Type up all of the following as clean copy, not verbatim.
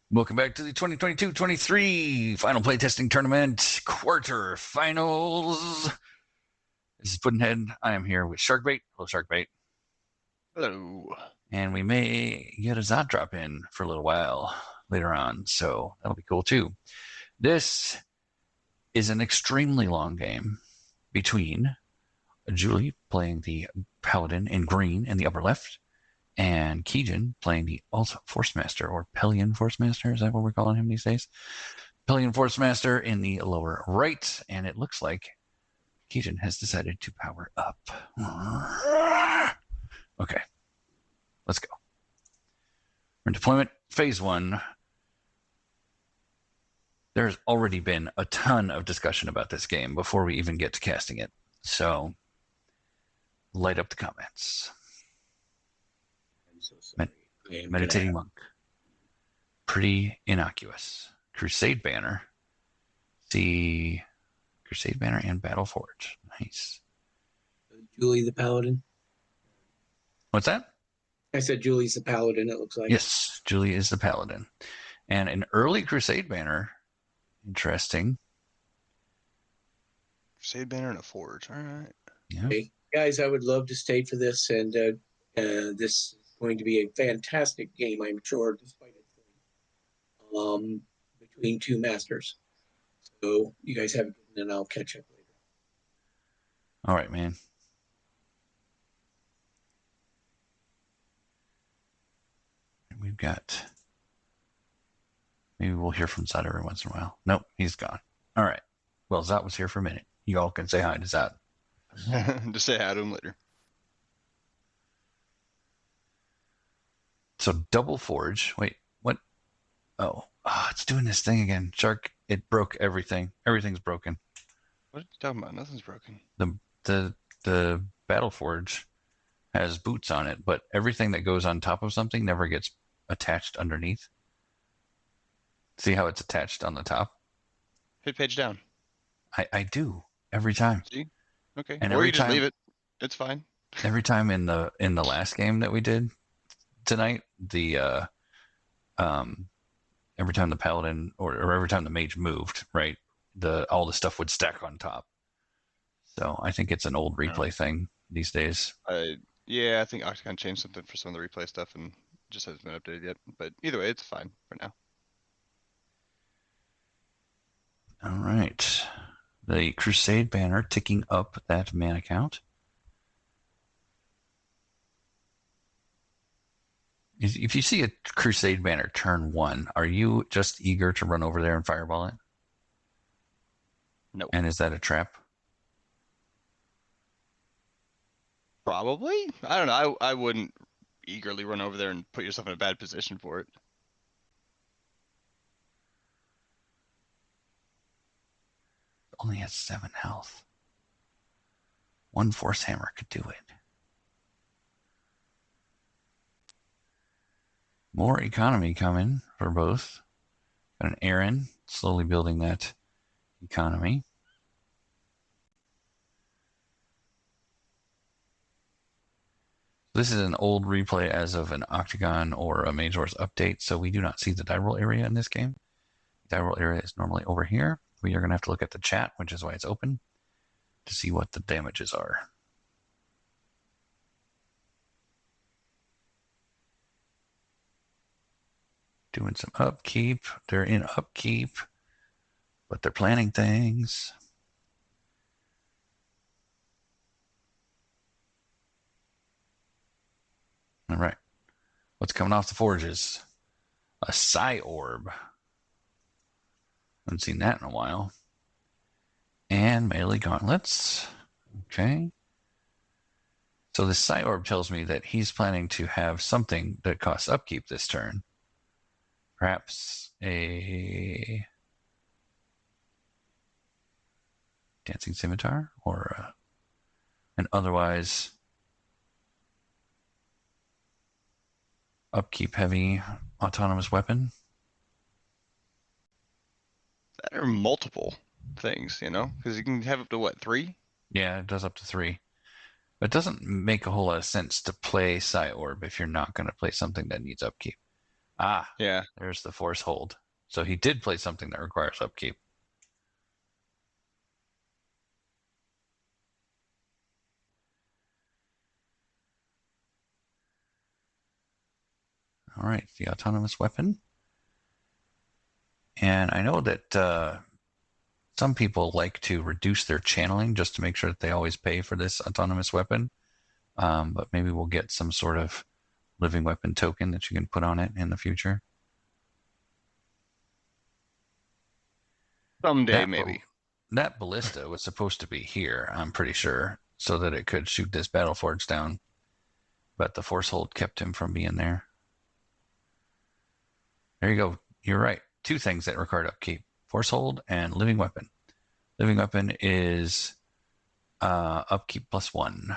Welcome back to the 2022-23 Final Playtesting Tournament quarterfinals. This is Puddnhead. I am here with Sharkbait. Hello, Sharkbait. Hello. And we may get a Zod drop in for a little while later on, so that'll be cool too. This is an extremely long game between Juli playing the Paladin in green in the upper left, and Keejchen playing the Forcemaster, or Pellian Forcemaster. Is that what we're calling him these days? Pellian Forcemaster in the lower right, and it looks like Keejchen has decided to power up. Okay, let's go. We're in deployment phase 1. There's already been a ton of discussion about this game before we even get to casting it. So, light up the comments. I'm so sorry. Meditating monk. Pretty innocuous. Crusade banner. See Crusade banner and Battle Forge. Nice. Juli the Paladin. What's that? I said Juli's the Paladin, it looks like. Yes, Juli is the Paladin. And an early Crusade banner. Interesting. Crusade banner and a forge. All right. Yeah. Okay. Guys, I would love to stay for this, and this is going to be a fantastic game, I'm sure, despite it. Between two masters. So you guys have it, and I'll catch up later. All right, man. We've got... Maybe we'll hear from Zod every once in a while. Nope, he's gone. All right. Well, Zod was here for a minute. You all can say hi to Zod. Just say hi to him later. So double forge. Wait, what? Oh, it's doing this thing again. Shark, it broke everything. Everything's broken. What are you talking about? Nothing's broken. The battle forge has boots on it, but everything that goes on top of something never gets attached underneath. See how it's attached on the top? Hit page down. I do every time. See? Okay. And or every you just time, leave it. It's fine. Every time in the last game that we did tonight, every time the paladin or every time the mage moved, right, all the stuff would stack on top. So I think it's an old replay thing these days. Yeah, I think Arcane changed something for some of the replay stuff and just hasn't been updated yet. But either way, it's fine for now. All right. The Crusade banner ticking up that mana count. If you see a Crusade banner turn 1, are you just eager to run over there and fireball it? No. And is that a trap? Probably. I don't know. I wouldn't eagerly run over there and put yourself in a bad position for it. Only has 7 health. 1 force hammer could do it. More economy coming for both. Got an Aaron slowly building that economy. This is an old replay as of an Octagon or a Mage Wars update, so we do not see the die roll area in this game. The die roll area is normally over here. We are going to have to look at the chat, which is why it's open, to see what the damages are. Doing some upkeep. They're in upkeep, but they're planning things. All right. What's coming off the forges? A Psi Orb. Haven't seen that in a while. And melee gauntlets. Okay. So the Psi Orb tells me that he's planning to have something that costs upkeep this turn. Perhaps a Dancing Scimitar or an otherwise upkeep heavy autonomous weapon. That are multiple things, you know? Because you can have up to what, 3? Yeah, it does up to 3. But it doesn't make a whole lot of sense to play Psi Orb if you're not going to play something that needs upkeep. Ah, Yeah. there's the force hold. So he did play something that requires upkeep. All right, the autonomous weapon. And I know that some people like to reduce their channeling just to make sure that they always pay for this autonomous weapon. But maybe we'll get some sort of living weapon token that you can put on it in the future. Someday, That maybe. that ballista was supposed to be here, I'm pretty sure, so that it could shoot this Battleforge down. But the force hold kept him from being there. There you go. You're right. Two things that required upkeep: force hold and living weapon. Living weapon is upkeep +1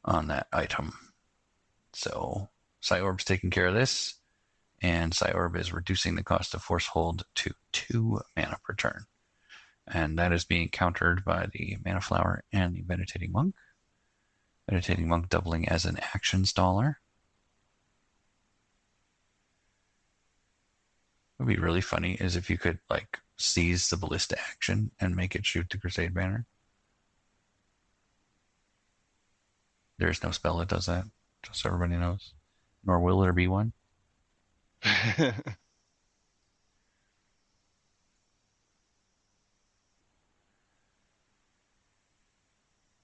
on that item. So Psyorb's taking care of this, and Psyorb is reducing the cost of force hold to 2 mana per turn. And that is being countered by the Mana Flower and the Meditating Monk. Meditating Monk doubling as an action staller. What would be really funny is if you could like seize the ballista action and make it shoot the Crusade Banner. There's no spell that does that, just so everybody knows. Nor will there be one.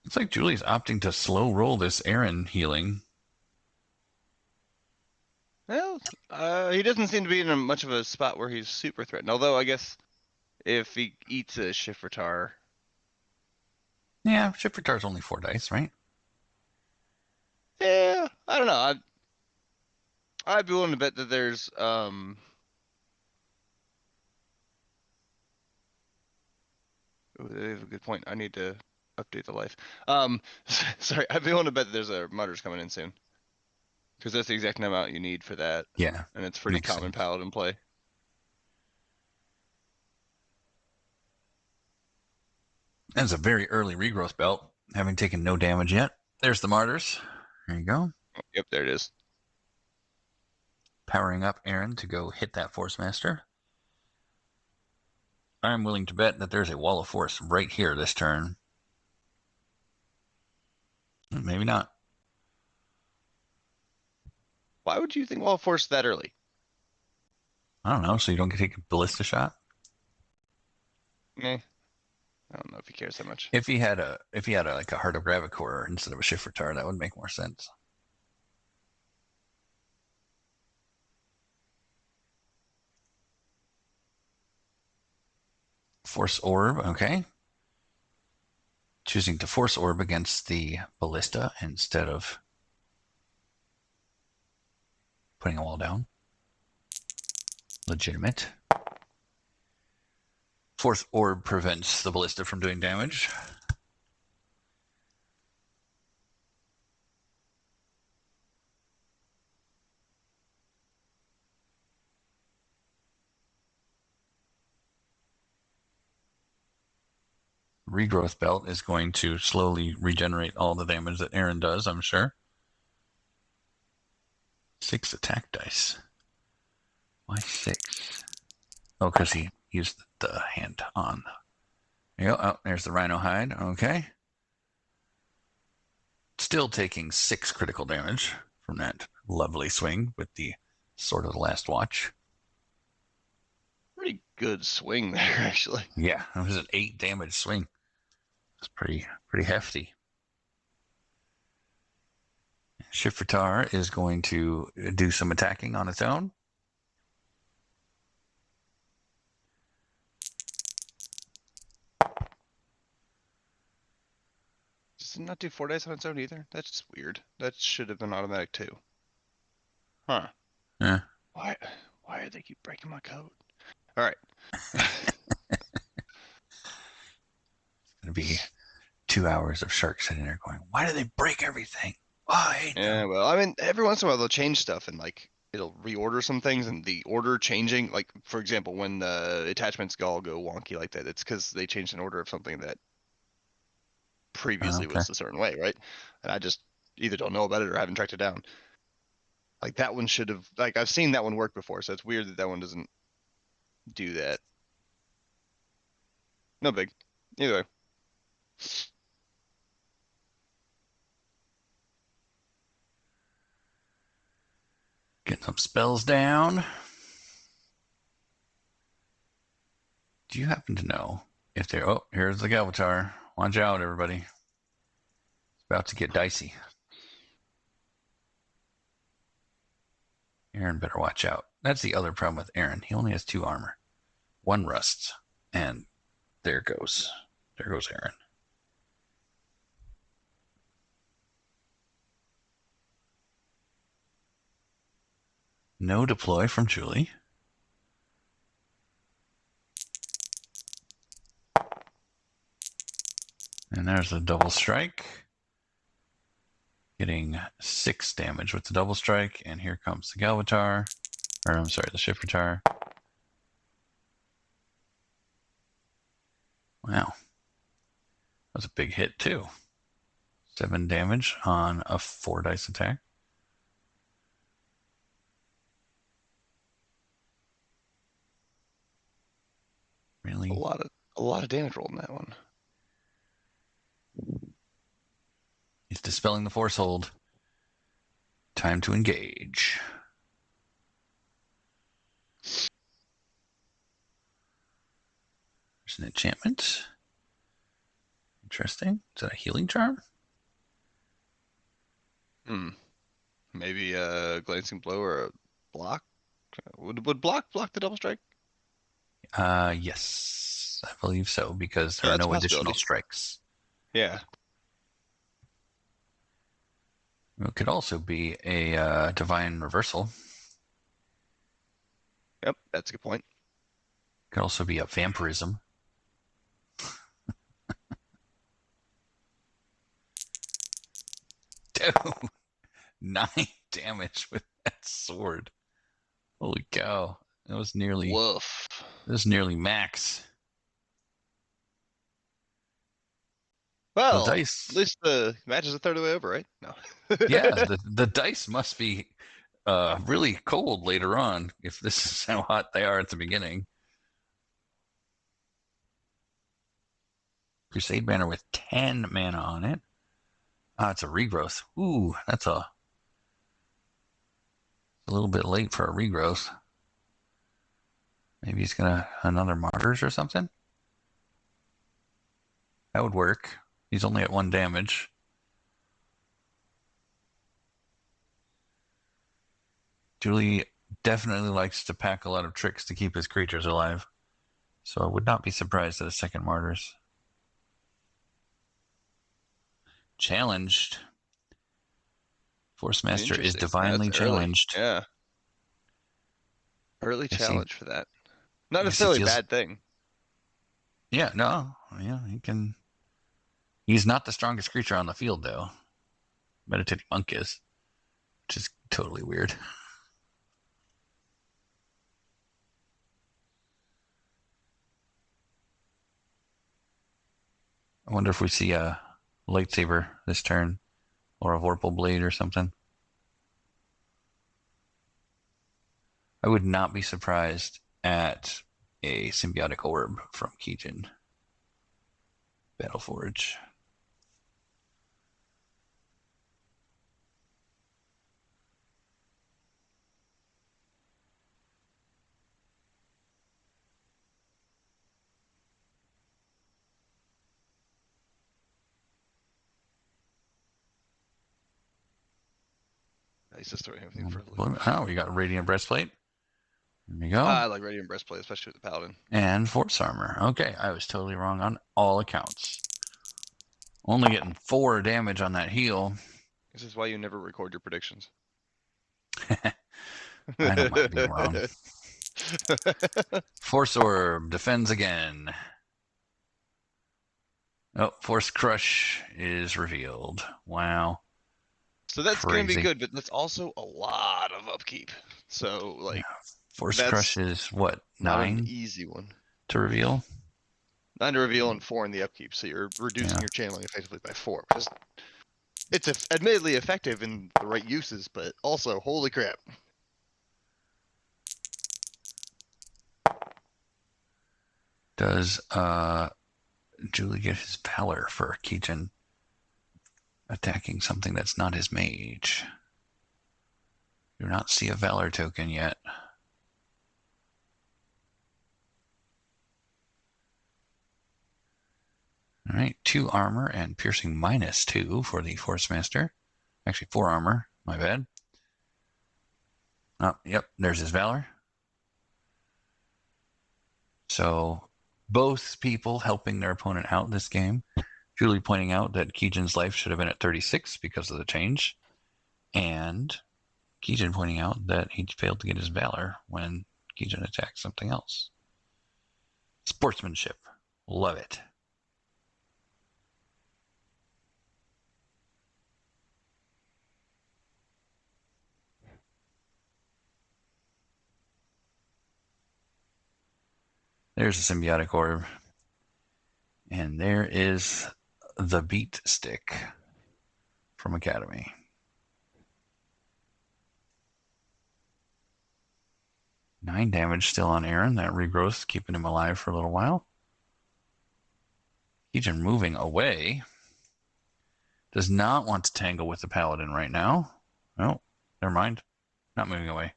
It's like Julie's opting to slow roll this Aaron healing. Well, he doesn't seem to be in much of a spot where he's super threatened. Although, I guess if he eats a Shifratar. Yeah, Shifratar's only 4 dice, right? Yeah, I don't know. I'd be willing to bet that there's they have a good point. I need to update the life. Sorry, I'd be willing to bet that there's a Mutters coming in soon. Because that's the exact amount you need for that. Yeah. And it's pretty common sense. Paladin play. That's a very early regrowth belt, having taken no damage yet. There's the Martyrs. There you go. Yep, there it is. Powering up Aaron to go hit that Forcemaster. I'm willing to bet that there's a wall of force right here this turn. Maybe not. Why would you think Wall of Force that early? I don't know. So you don't get to take a ballista shot. Eh. I don't know if he cares that much. If he had a like a Heart of Gravicore instead of a Shifratar, that would make more sense. Force Orb, okay. Choosing to Force Orb against the Ballista instead of putting a wall down. Legitimate. Force Orb prevents the Ballista from doing damage. Regrowth Belt is going to slowly regenerate all the damage that Aaron does, I'm sure. 6 attack dice. Why 6? Oh, because he used the hand on. There you go. Oh, there's the Rhino Hide. Okay. Still taking 6 critical damage from that lovely swing with the Sword of the Last Watch. Pretty good swing there, actually. Yeah, it was an 8 damage swing. It's pretty hefty. Shifratar is going to do some attacking on its own. Does it not do 4 dice on its own either? That's just weird. That should have been automatic too. Huh. Yeah. Why do they keep breaking my code? All right. It's going to be 2 hours of Shark sitting there going, why do they break everything? Why? Yeah, well, I mean, every once in a while they'll change stuff and like it'll reorder some things, and the order changing, like for example, when the attachments all go wonky like that, it's because they changed an order of something that previously Okay. was a certain way, right? And I just either don't know about it or haven't tracked it down. Like that one should have, like I've seen that one work before, so it's weird that that one doesn't do that. No big. Either way. Getting some spells down. Do you happen to know if they're... Oh, here's the Galvatar. Watch out, everybody. It's about to get dicey. Aaron better watch out. That's the other problem with Aaron. He only has 2 armor. 1 rusts. And there goes. There goes Aaron. No deploy from Juli. And there's the double strike. Getting 6 damage with the double strike. And here comes the Galvatar. Or, I'm sorry, the Shifratar. Wow. That was a big hit, too. 7 damage on a 4 dice attack. Really? A lot of damage rolled in that one. He's dispelling the force hold. Time to engage. There's an enchantment. Interesting. Is that a healing charm? Maybe a glancing blow or a block. Would block the double strike? Yes, I believe so, because there are That's a no additional possibility. strikes. Yeah. It could also be a divine reversal. Yep, that's a good point. Could also be a vampirism. Dude, 9 damage with that sword. Holy cow! That was nearly. Woof. That was nearly max. Well, dice. at least the match is a third of the way over, right? No. Yeah, the dice must be really cold later on if this is how hot they are at the beginning. Crusade Banner with 10 mana on it. Ah, it's a regrowth. Ooh, that's a little bit late for a regrowth. Maybe he's gonna another Martyrs or something. That would work. He's only at 1 damage. Juli definitely likes to pack a lot of tricks to keep his creatures alive. So I would not be surprised at a second Martyrs. Challenged. Forcemaster is divinely challenged. Yeah. Early challenge for that. Not Yes, he necessarily a feels- bad thing. Yeah, no. Yeah, he can. He's not the strongest creature on the field, though. Meditating Monk is, which is totally weird. I wonder if we see a lightsaber this turn, or a Vorpal Blade or something. I would not be surprised at a Symbiotic Orb from Keejchen. Battleforge. He's just throwing everything for a loop. Oh, we got Radiant Breastplate. There we go. I like Radiant Breastplate, especially with the Paladin. And Force Armor. Okay, I was totally wrong on all accounts. Only getting 4 damage on that heal. This is why you never record your predictions. I don't mind being wrong. Force Orb defends again. Oh, Force Crush is revealed. Wow. So that's going to be Crazy. good, but that's also a lot of upkeep. So, like, Yeah. Force that's Crush is what, not 9 an easy one. to reveal? 9 to reveal and 4 in the upkeep. So you're reducing Yeah. your channeling effectively by 4, which is It's admittedly effective in the right uses, but also, holy crap. Does Juli get his Valor for Keejchen attacking something that's not his mage? Do not see a Valor token yet. All right, 2 armor and piercing -2 for the Forcemaster. Actually, 4 armor. My bad. Oh, yep, there's his Valor. So both people helping their opponent out this game. Juli pointing out that Keejchen's life should have been at 36 because of the change. And Keejchen pointing out that he failed to get his Valor when Keejchen attacked something else. Sportsmanship. Love it. There's a symbiotic orb. And there is the beat stick from Academy. Nine damage still on Aaron. That regrowth keeping him alive for a little while. Keejchen moving away. Does not want to tangle with the Paladin right now. Oh, never mind. Not moving away.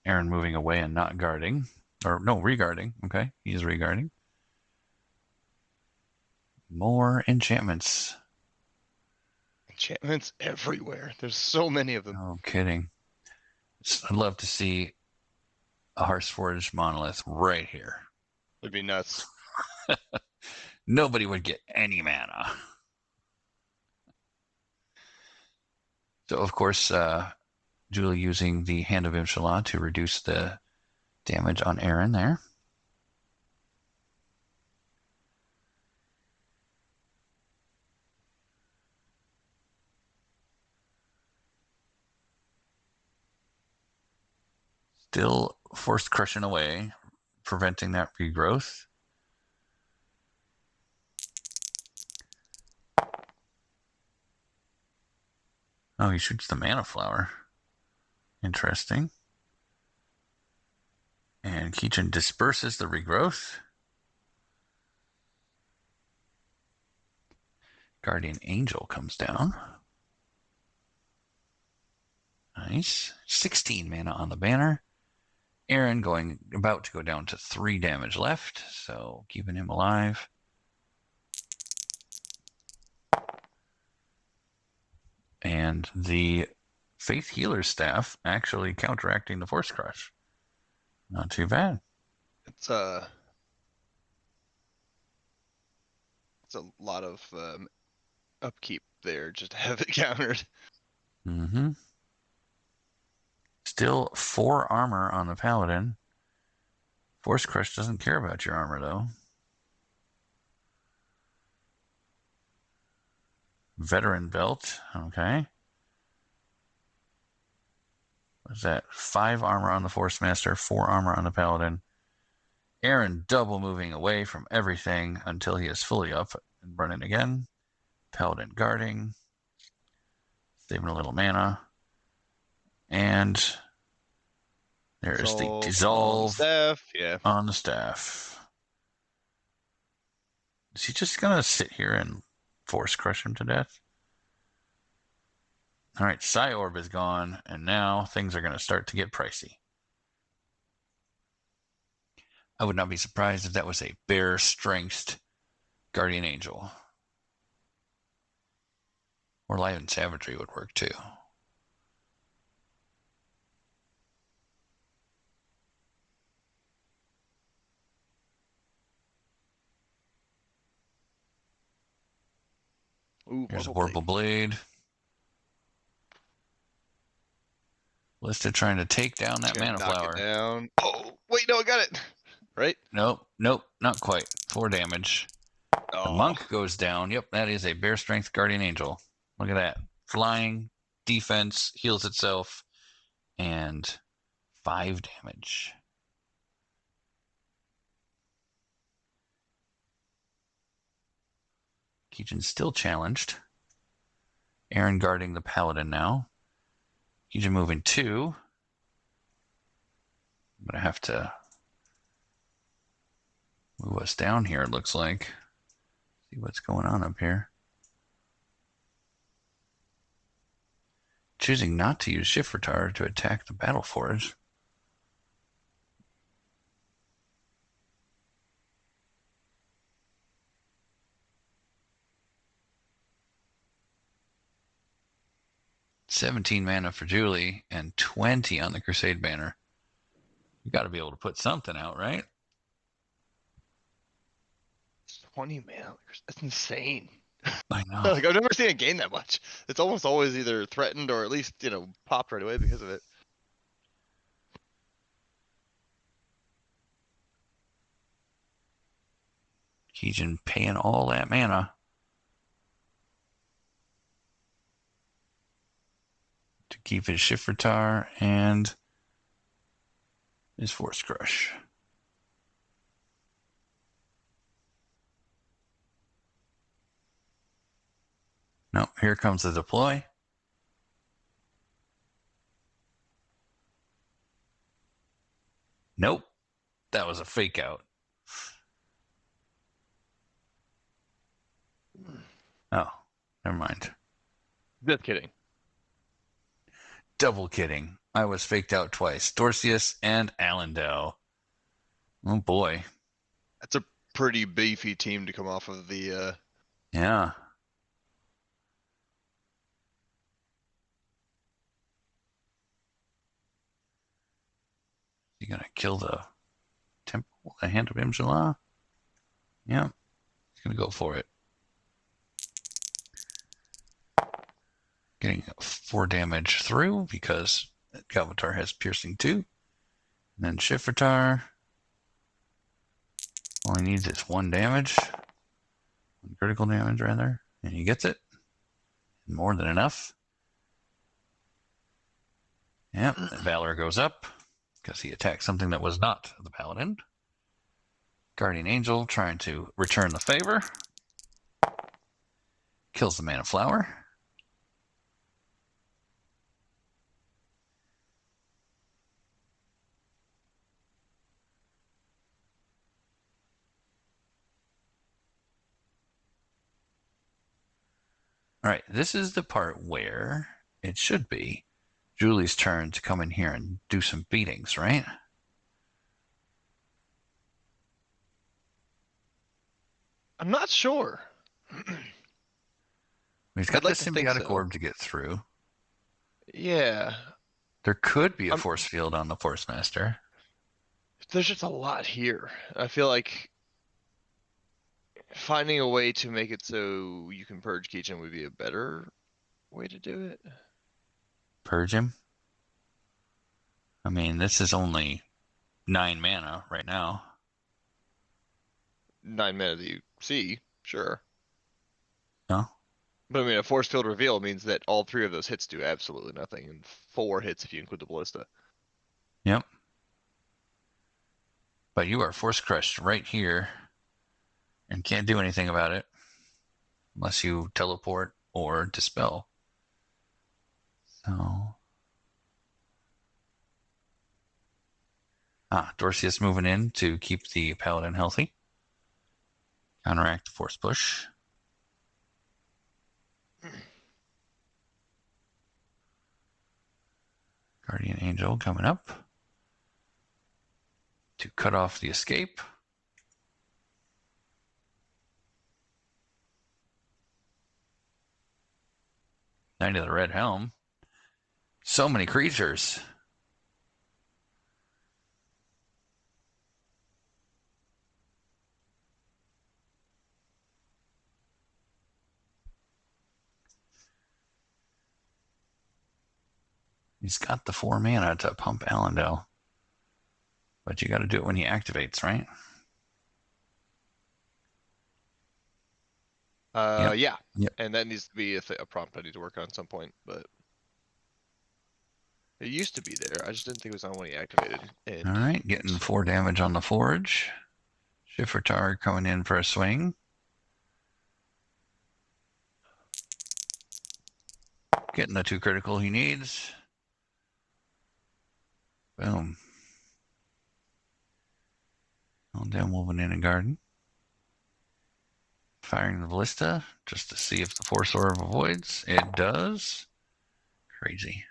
Aaron moving away and not guarding. Or no, regarding. Okay, he is regarding. More enchantments. Enchantments everywhere. There's so many of them. No kidding. I'd love to see a Hearthforged monolith right here. It'd be nuts. Nobody would get any mana. So, of course, Juli using the Hand of Inshallah to reduce the damage on Aaron there. Still forced crushing away, preventing that regrowth. Oh, he shoots the mana flower. Interesting. And Keejchen disperses the regrowth. Guardian Angel comes down. Nice. 16 mana on the banner. Aaron about to go down to 3 damage left, so keeping him alive. And the Faith Healer staff actually counteracting the Force Crush. Not too bad. It's a lot of upkeep there just to have it countered. Mm-hmm. Still 4 armor on the Paladin. Force Crush doesn't care about your armor, though. Veteran Belt. Okay. What's that? 5 armor on the Forcemaster, 4 armor on the Paladin. Aaron double moving away from everything until he is fully up and running again. Paladin guarding. Saving a little mana. And there's the dissolve on the staff. Is he just going to sit here and force crush him to death? All right, Psy Orb is gone, and now things are going to start to get pricey. I would not be surprised if that was a bear strengthed Guardian Angel. Or Lion and Savagery would work too. Ooh, here's a Vorpal Blade. Listed trying to take down that mana flower. It down. Oh, wait, no, I got it. Right? Nope, not quite. 4 damage. Oh. The monk goes down. Yep, that is a bear strength Guardian Angel. Look at that. Flying, defense, heals itself, and 5 damage. Keejchen's still challenged. Aaron guarding the Paladin now. Keejchen moving 2. I'm going to have to move us down here, it looks like. See what's going on up here. Choosing not to use Shift Retard to attack the Battle Forge. $17 mana for Juli and 20 on the Crusade banner. You got to be able to put something out, right? 20 mana. That's insane. I know. Like, I've never seen it gain that much. It's almost always either threatened or at least, popped right away because of it. Keejchen paying all that mana to keep his Shift Retard and his Force Crush. No, here comes the deploy. Nope, that was a fake out. Oh, never mind. Just kidding. Double kidding. I was faked out twice. Dorcius and Allendale. Oh boy. That's a pretty beefy team to come off of the Yeah. You gonna kill the temple, the hand of Imjala? Yeah. He's gonna go for it. Getting 4 damage through because Galvatar has piercing 2. And then Shift Retard. All he needs is 1 damage. 1 critical damage, rather. And he gets it. More than enough. Yep, Valor goes up because he attacked something that was not the Paladin. Guardian Angel trying to return the favor. Kills the Mana Flower. All right, this is the part where it should be Juli's turn to come in here and do some beatings, right? I'm not sure. He's got I'd like the to think symbiotic so. orb to get through. Yeah. There could be a force field on the Forcemaster. There's just a lot here. I feel like finding a way to make it so you can purge Keejchen would be a better way to do it. Purge him? I mean, this is only 9 mana right now. 9 mana that you see, sure. No? But I mean, a force field reveal means that all 3 of those hits do absolutely nothing, and 4 hits if you include the ballista. Yep. But you are force crushed right here and can't do anything about it unless you teleport or dispel. So. Dorcius moving in to keep the Paladin healthy. Counteract the force push. Guardian Angel coming up to cut off the escape. Knight of the Red Helm. So many creatures. He's got the 4 mana to pump Allendale. But you got to do it when he activates, right? Yeah. Yep. And that needs to be a prompt I need to work on at some point, but it used to be there. I just didn't think it was on when he activated. And All right, getting 4 damage on the Forge. Shift Retard coming in for a swing. Getting the 2 critical he needs. Boom. On down, moving in a garden. Firing the ballista just to see if the Force Orb avoids. It does. Crazy.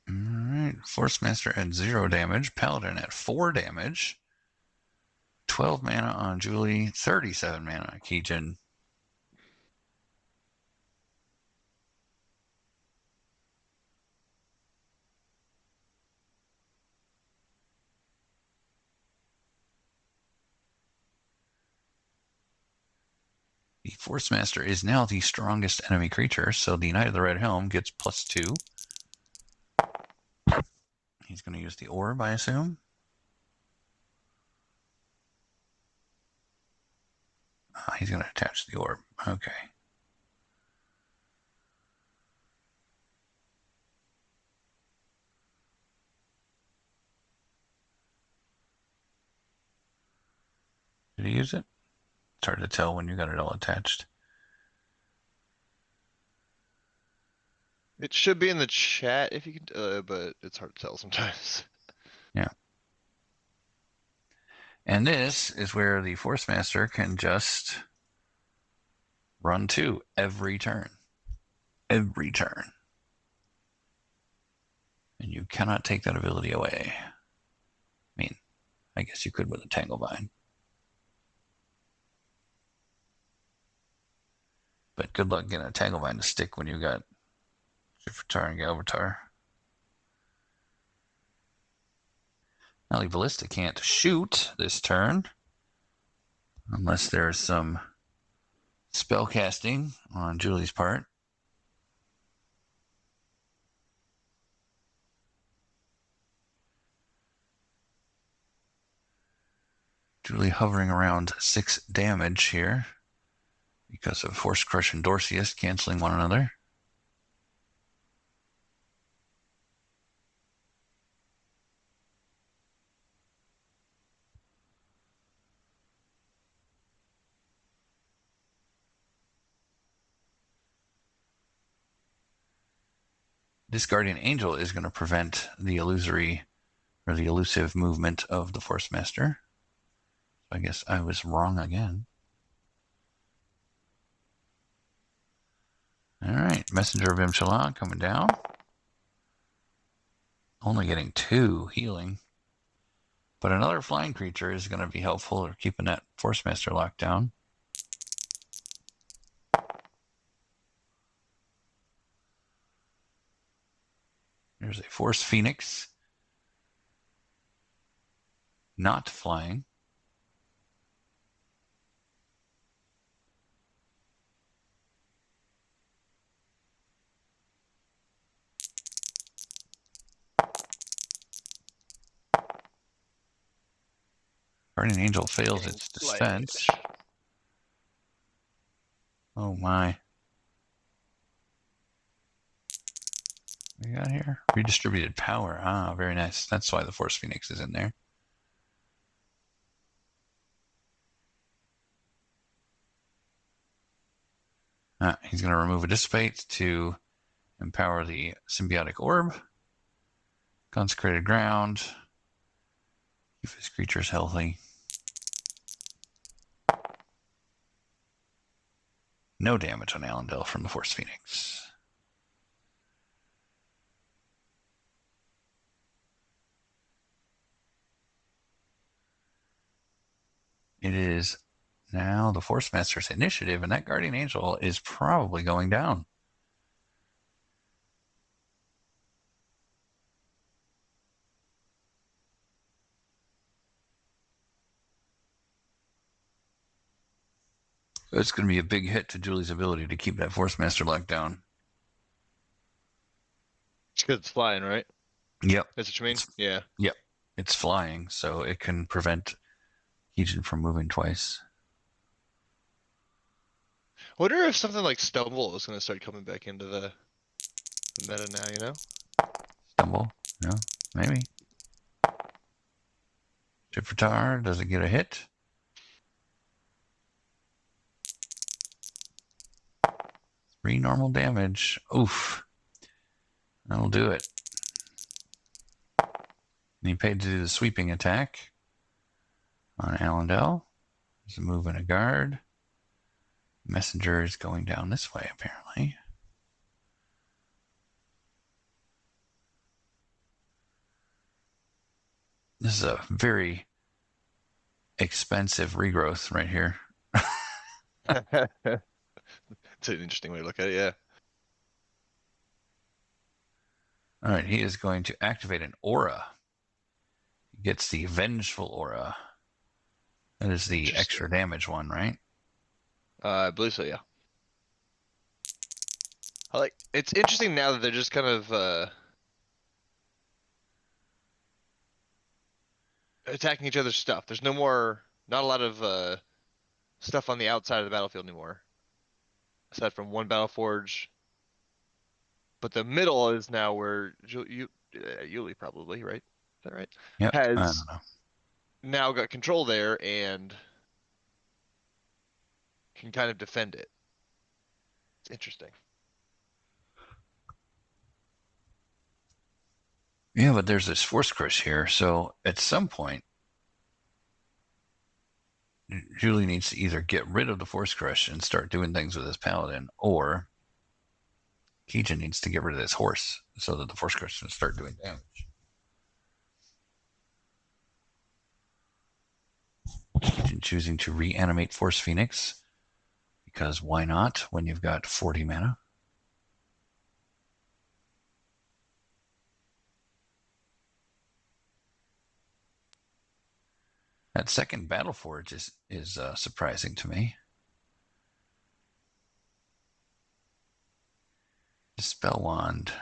Alright, Forcemaster at 0 damage, Paladin at 4 damage, 12 mana on Juli, 37 mana on Keejchen. The Forcemaster is now the strongest enemy creature, so the Knight of the Red Helm gets +2. He's going to use the orb, I assume. He's going to attach the orb. Okay. Did he use it? It's hard to tell when you got it all attached. It should be in the chat if you can, but it's hard to tell sometimes. Yeah. And this is where the Forcemaster can just run 2 every turn. Every turn. And you cannot take that ability away. I mean, I guess you could with a Tanglevine. But good luck getting a Tanglevine to stick when you got Shifutar and Galvatar. Now the Ballista can't shoot this turn. Unless there's some spell casting on Juli's part. Juli hovering around 6 damage here because of Force Crush and Dorcius canceling one another. This Guardian Angel is going to prevent the illusory or the elusive movement of the Forcemaster. So I guess I was wrong again. All right, Messenger of Imshallah coming down. Only getting 2 healing. But another flying creature is going to be helpful for keeping that Forcemaster locked down. There's a Force Phoenix. Not flying. Guardian Angel fails its defense. Oh my. What we got here? Redistributed power. Ah, very nice. That's why the Force Phoenix is in there. He's going to remove a Dissipate to empower the Symbiotic Orb. Consecrated Ground. Keep his creatures healthy. No damage on Allendale from the Force Phoenix. It is now the Forcemaster's initiative, and that Guardian Angel is probably going down. It's going to be a big hit to Juli's ability to keep that Forcemaster locked down. It's because it's flying, right? Yep. That's what you mean? Yeah. Yep. It's flying, so it can prevent Keejchen from moving twice. Wonder if something like Stumble is going to start coming back into the meta now, you know? Stumble. No, maybe. Gibraltar, does it get a hit? Three normal damage. Oof. That'll do it. And he paid to do the sweeping attack on Allendale. There's a move and a guard. Messenger is going down this way, apparently. This is a very expensive regrowth right here. It's an interesting way to look at it, yeah. All right, he is going to activate an aura. He gets the Vengeful Aura. That is the extra damage one, right? I believe so, yeah. It's interesting now that they're just kind of attacking each other's stuff. There's not a lot of stuff on the outside of the battlefield anymore, aside from one battle forge. But the middle is now where Juli probably, right? Is that right? Yep, I don't Has know. now got control there and can kind of defend it. It's interesting. Yeah, but there's this Force Crush here, so at some point, Juli needs to either get rid of the Force Crush and start doing things with his Paladin, or Keejchen needs to get rid of this horse so that the Force Crush can start doing damage. Keejchen choosing to reanimate Force Phoenix, because why not when you've got 40 mana? That second Battle Forge is surprising to me. Dispel Wand.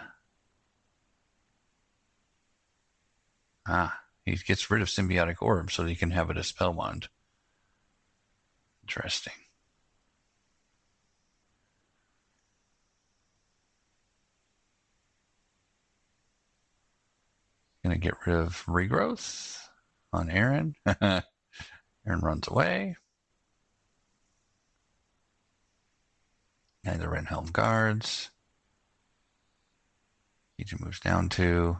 He gets rid of Symbiotic Orb so that he can have a Dispel Wand. Interesting. Gonna get rid of Regrowth on Aaron. Aaron runs away. And the Renhelm guards. Keejchen moves down 2.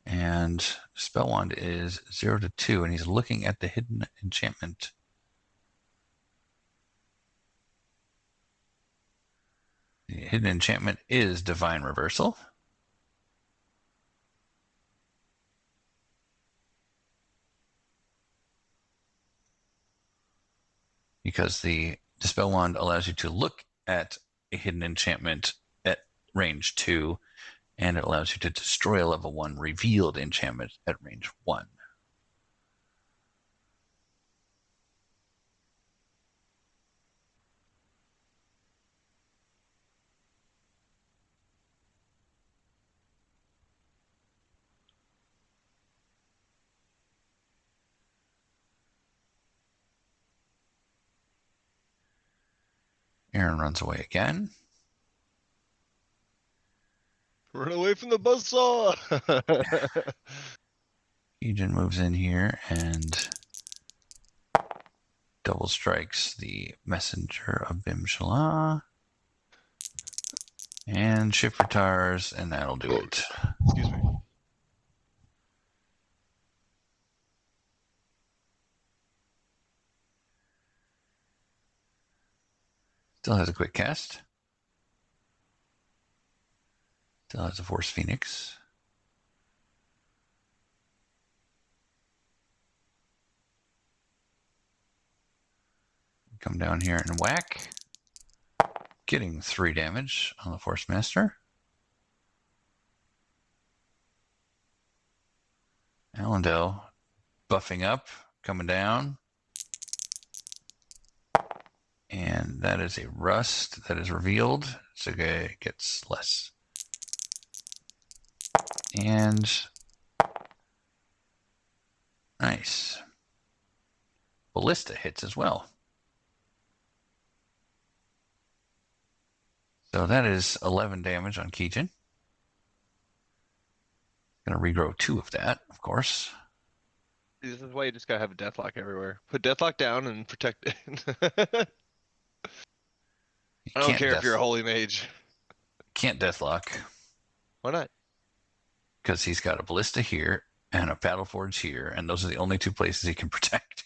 And Spell Wand is 0 to 2, and he's looking at the hidden enchantment. The hidden enchantment is Divine Reversal. Because the Dispel Wand allows you to look at a hidden enchantment at range 2, and it allows you to destroy a level 1 revealed enchantment at range 1. Aaron runs away again. Run away from the buzzsaw! Keejchen moves in here and double strikes the Messenger of Bimshala. And Shifratars, and that'll do it. Excuse me. Still has a quick cast. Still has a Force Phoenix. Come down here and whack. Getting 3 damage on the Forcemaster. Allendale buffing up, coming down. And that is a rust that is revealed. So it gets less. And nice. Ballista hits as well. So that is 11 damage on Keejchen. Gonna regrow 2 of that, of course. This is why you just gotta have a deathlock everywhere. Put deathlock down and protect it. You I don't care if you're a holy mage. can't deathlock Why not? because he's got a ballista here and a battle forge here, and those are the only 2 places he can protect.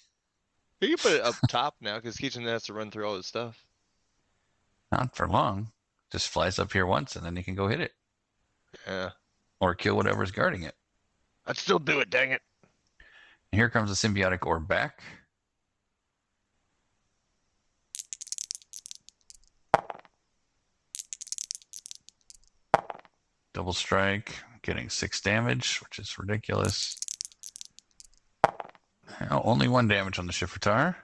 You can put it up top now because Keejchen has to run through all his stuff. Not for long. Just flies up here once, and then he can go hit it Yeah. or kill whatever's guarding it. I'd still do it, dang it. And here comes the symbiotic orb back. Double strike, getting 6 damage, which is ridiculous. Oh, only 1 damage on the Shifratar.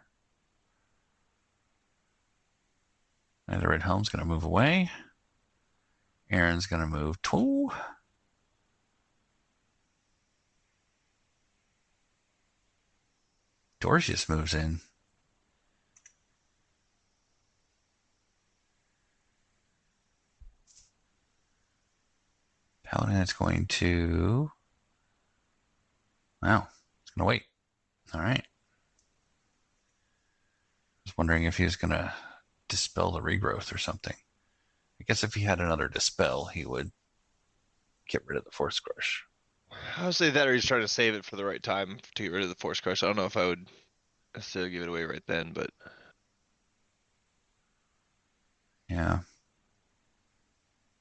The red helm's going to move away. Aaron's going to move 2. Dorcius moves in. Paladin is going to... Wow, it's going to wait. All right. I was wondering if he was going to dispel the regrowth or something. I guess if he had another dispel, he would get rid of the Force Crush. I would say that or he's trying to save it for the right time to get rid of the Force Crush. I don't know if I would necessarily give it away right then, but... Yeah.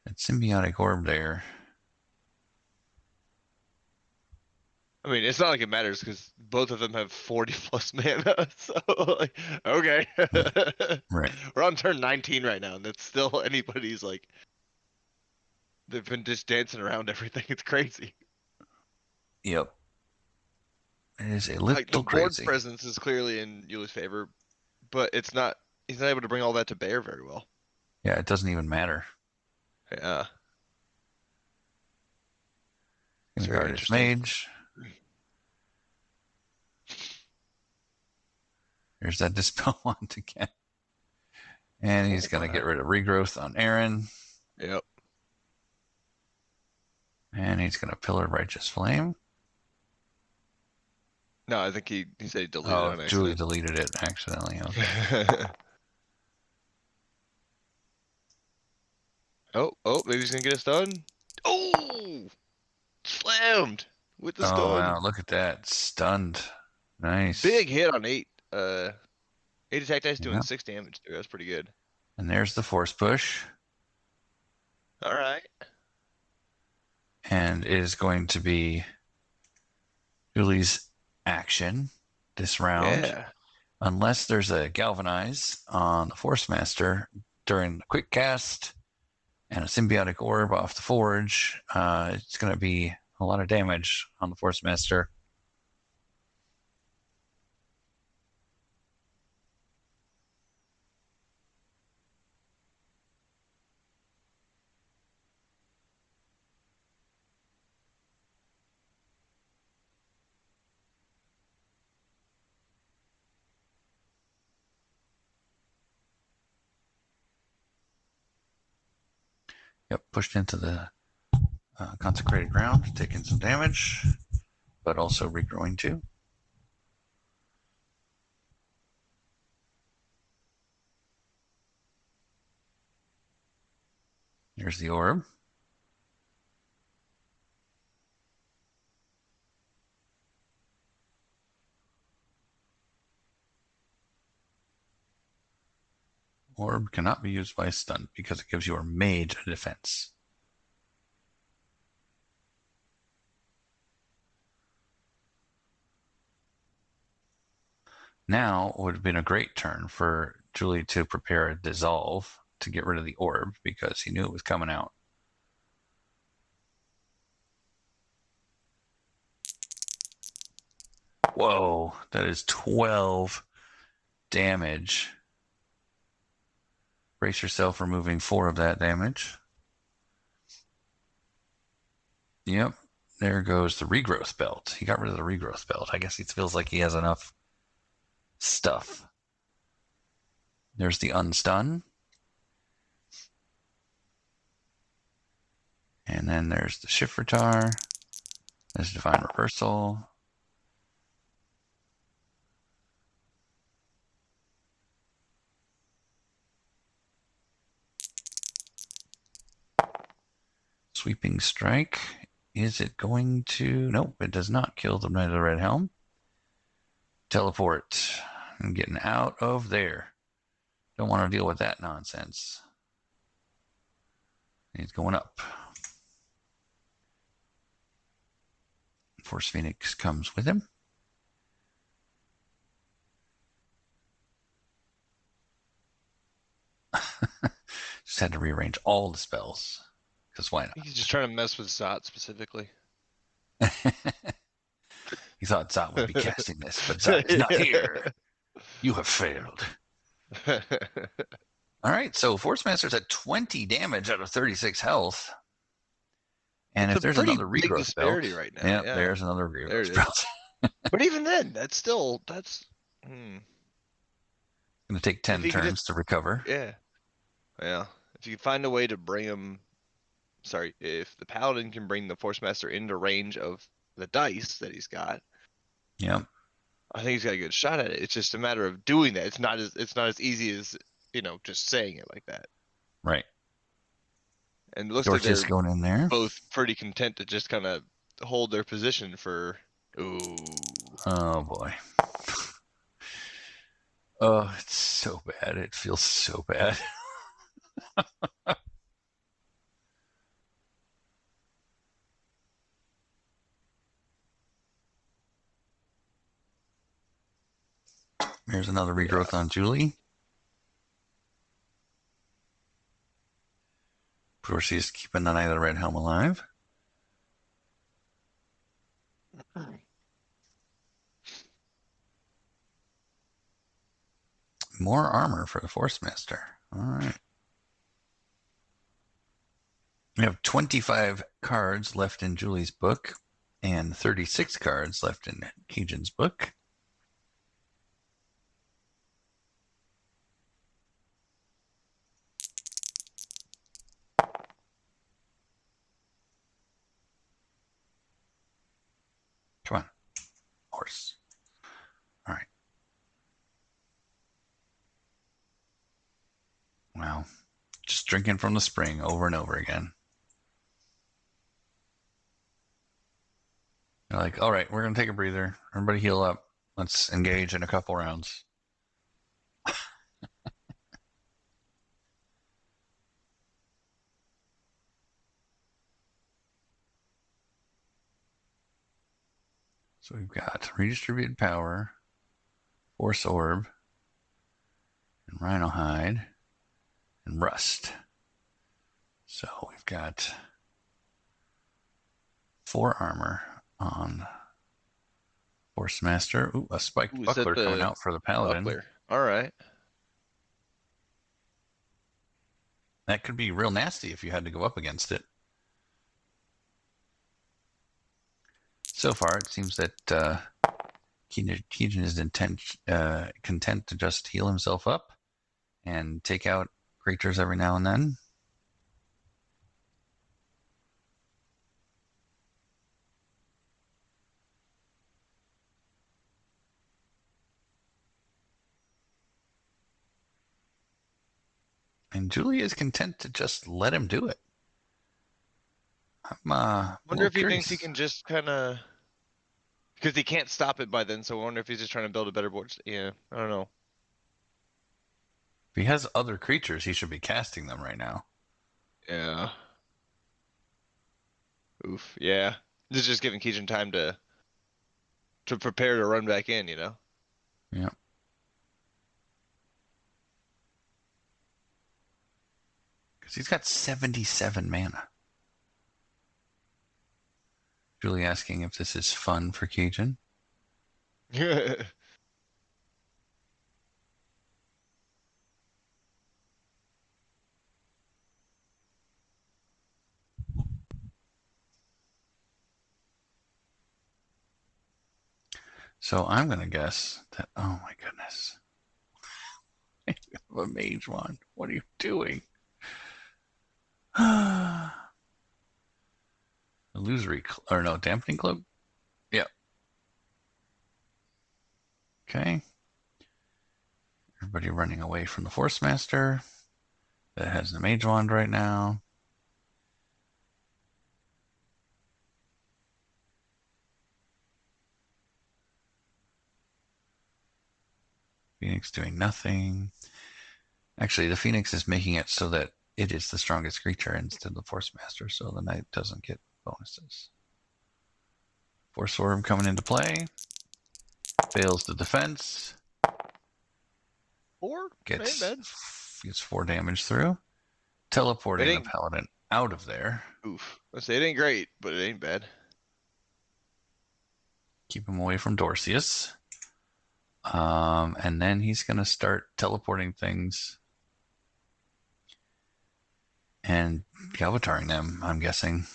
That symbiotic orb there. I mean, it's not like it matters because both of them have 40 plus mana. So, like, okay. Right. We're on turn 19 right now, and that's still anybody's like. They've been just dancing around everything. It's crazy. Yep. It is a Like the little board crazy. presence is clearly in Yuli's favor, but it's not. He's not able to bring all that to bear very well. Yeah, it doesn't even matter. Yeah. Gonna Very guard his interesting. mage. There's that dispel wand again. And he's going to get rid of regrowth on Aaron. Yep. And he's going to pillar righteous flame. No, I think he said he deleted it Oh, on Juli accident. deleted it accidentally. Okay. Oh, maybe he's gonna get us done. Oh, slammed with the Oh, stun. wow. Look at that. Stunned. Nice. Big hit on 8. 8 attack dice doing Yeah. 6 damage there. That's pretty good. And there's the force push. All right. And it is going to be Juli's action this round. Yeah. Unless there's a galvanize on the Forcemaster during the quick cast and a symbiotic orb off the forge, it's going to be a lot of damage on the Forcemaster. Yep, pushed into the consecrated ground, taking some damage, but also regrowing too. There's the orb. Orb cannot be used by stun because it gives your mage a defense. Now would have been a great turn for Juli to prepare a dissolve to get rid of the orb because he knew it was coming out. Whoa, that is 12 damage. Brace yourself, removing 4 of that damage. Yep, there goes the regrowth belt. He got rid of the regrowth belt. I guess he feels like he has enough stuff. There's the unstun. And then there's the Shifratar. There's Divine Reversal. Sweeping Strike. Is it going to... Nope, it does not kill the Knight of the Red Helm. Teleport. I'm getting out of there. Don't want to deal with that nonsense. He's going up. Force Phoenix comes with him. Just had to rearrange all the spells. Because why not? He's just trying to mess with Zot specifically. He thought Zot would be casting this, but Zot is not here. You have failed. All right, so Forcemaster's at 20 damage out of 36 health. And It's if there's a pretty another big regrowth disparity belt, right now. Yeah, there's another There regrowth it belt. But even then, that's Going to take 10 If he could turns to recover. yeah. If you could find a way to bring him, if the Paladin can bring the Forcemaster into range of the dice that he's got, Yeah, I think he's got a good shot at it. It's just a matter of doing that. It's not as easy as just saying it like that. right. And it looks like Dorcas they're going in there. both pretty content to just kind of hold their position for. Ooh. Oh boy. Oh, it's so bad. It feels so bad. Here's another regrowth on Juli. Of course, he's keeping the Knight of the Red Helm alive. More armor for the Forcemaster. All right. We have 25 cards left in Juli's book and 36 cards left in Keejchen's book. Come on, horse. All right. Wow. Just drinking from the spring over and over again. You're like, all right, we're going to take a breather. Everybody heal up. Let's engage in a couple rounds. So we've got Redistributed Power, Force Orb, and Rhino Hide, and Rust. So we've got 4 armor on Forcemaster. Ooh, a spiked buckler coming out for the Paladin. Buckler. All right. That could be real nasty if you had to go up against it. So far, it seems that Keejchen is content to just heal himself up and take out creatures every now and then. And Juli is content to just let him do it. I'm Wonder if he curious. thinks he can just kind of, because he can't stop it by then. So I wonder if he's just trying to build a better board. Yeah, I don't know. If he has other creatures, he should be casting them right now. Yeah. Oof. Yeah. This is just giving Keejchen time to prepare to run back in. Yeah. Because he's got 77 mana. Juli asking if this is fun for Keejchen. So I'm going to guess that, oh my goodness. A mage wand. What are you doing? illusory or no dampening cloak. Yep. Okay. Everybody running away from the Forcemaster that has the mage wand right now. Phoenix doing nothing. Actually, the Phoenix is making it so that it is the strongest creature instead of the Forcemaster, so the knight doesn't get bonuses. Force Orb coming into play. Fails the defense. 4? Gets, Ain't bad. gets 4 damage through. Teleporting the Paladin out of there. Oof. I say it ain't great, but it ain't bad. Keep him away from Dorcius. And then he's going to start teleporting things and Galvataring them, I'm guessing.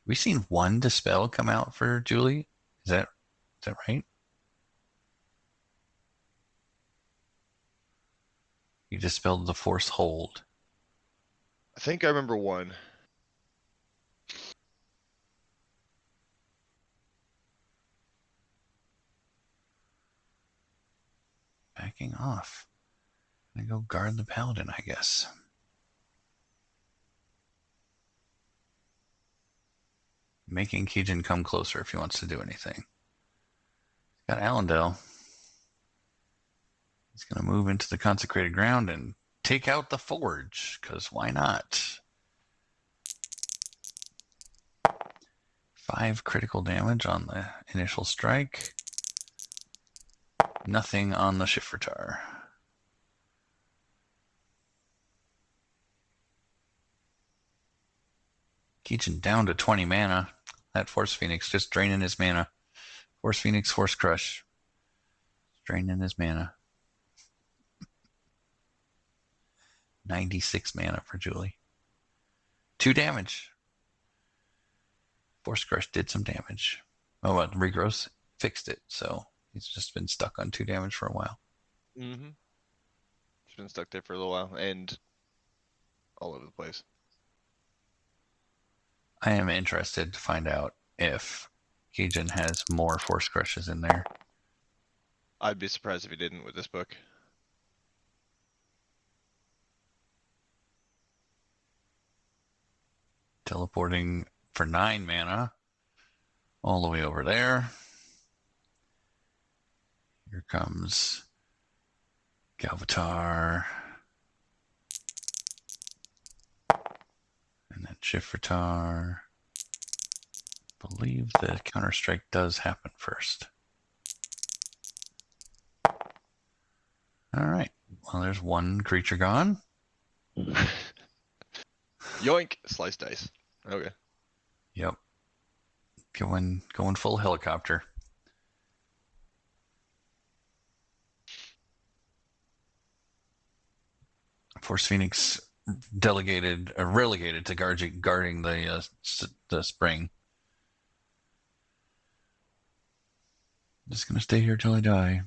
We've seen one Dispel come out for Juli. Is that right? You dispelled the Force Hold. I think I remember one. Backing off. I'm gonna go guard the Paladin, I guess. Making Keejchen come closer if he wants to do anything. Got Allendale. He's gonna move into the consecrated ground and take out the forge, because why not? 5 critical damage on the initial strike. Nothing on the Shifratar. Keejchen down to 20 mana. That Force Phoenix just draining his mana. Force Phoenix, Force Crush. Draining his mana. 96 mana for Juli. 2 damage. Force Crush did some damage. Oh, well, Regrowth fixed it, so he's just been stuck on 2 damage for a while. Mm-hmm. She's been stuck there for a little while and all over the place. I am interested to find out if Keejchen has more Force Crushes in there. I'd be surprised if he didn't with this book. Teleporting for 9 mana. All the way over there. Here comes Galvatar. And then Shifratar. I believe the counter-strike does happen first. Alright. Well, there's one creature gone. Yoink! Slice dice. Okay. Yep. Going full helicopter. Force Phoenix relegated to guarding the spring. Just gonna stay here till I die.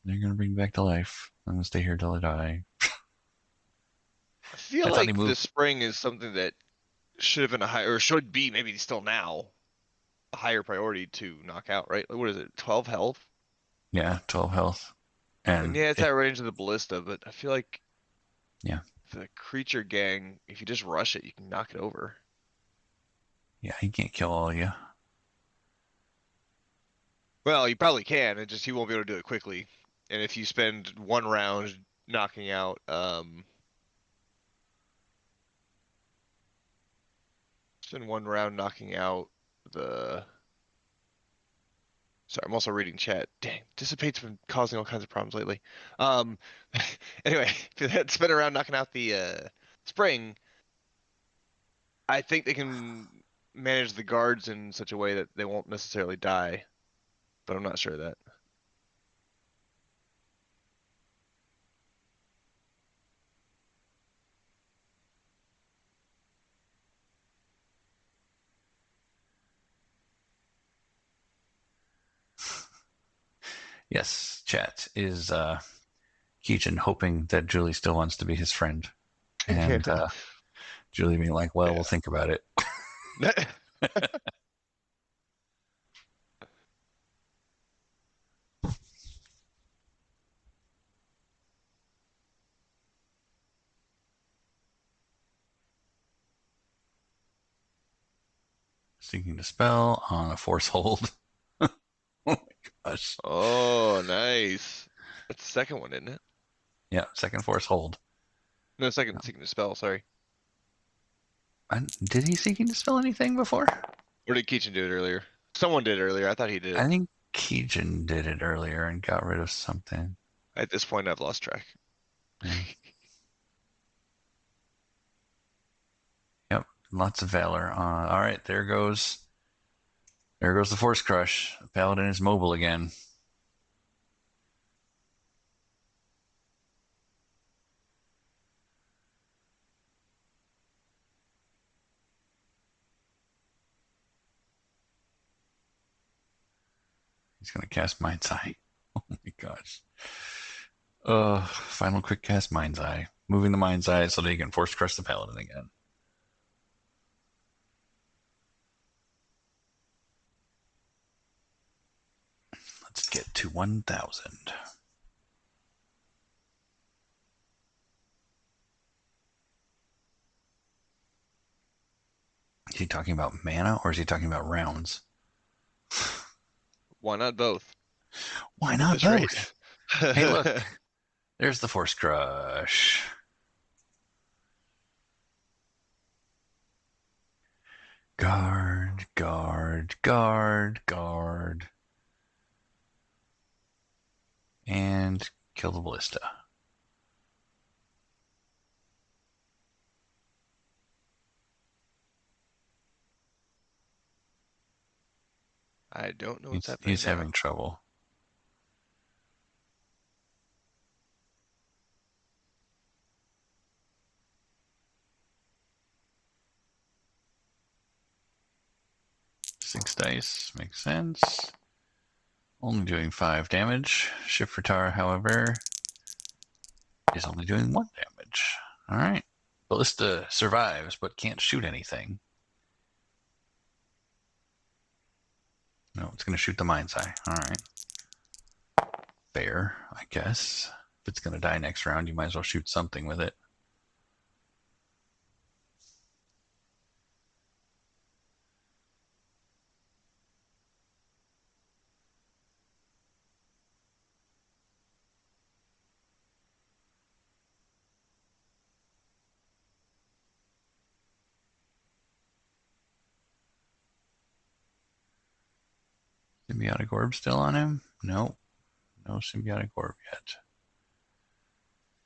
They're gonna bring me back to life. I'm gonna stay here till I die. I feel like the spring is something that should have been a higher, or should be maybe still now, a higher priority to knock out, right? What is it, 12 health? Yeah, 12 health. And yeah, it's that range of the ballista, but I feel like yeah, the creature gang, if you just rush it, you can knock it over. Yeah, he can't kill all of you. Well, you probably can, it just he won't be able to do it quickly. And if you spend one round knocking out the sorry, I'm also reading chat. Dang, dissipate's been causing all kinds of problems lately. Anyway, if you had spin around knocking out the spring, I think they can manage the guards in such a way that they won't necessarily die, but I'm not sure of that. Yes, chat is Keejchen hoping that Juli still wants to be his friend. And Julie being like, well, we'll think about it. Seeking to spell on a force hold. Oh my gosh. Oh, nice. That's the second one, isn't it? Yeah, second force hold. No, second seeking to spell, sorry. Did he seeking to spell anything before? Or did Keejchen do it earlier? Someone did earlier. I thought he did I it. think Keejchen did it earlier and got rid of something. At this point, I've lost track. Yeah. Yep, lots of valor. All right, there goes the force crush. Paladin is mobile again. He's gonna cast Mind's Eye. Oh my gosh. Final quick cast Mind's Eye. Moving the Mind's Eye so that he can force crush the Paladin again. Let's get to 1,000. Is he talking about mana or is he talking about rounds? Why not both? Why not That's right. both? Hey, look. There's the force crush. Guard, guard, guard, guard. And kill the ballista. I don't know what's happening He's now. having trouble. Six dice makes sense. Only doing 5 damage. Shifratar, however, is only doing 1 damage. All right. Ballista survives but can't shoot anything. No, it's going to shoot the Mind's Eye. All right. Fair, I guess. If it's going to die next round, you might as well shoot something with it. Symbiotic orb still on him? Nope. No symbiotic orb yet.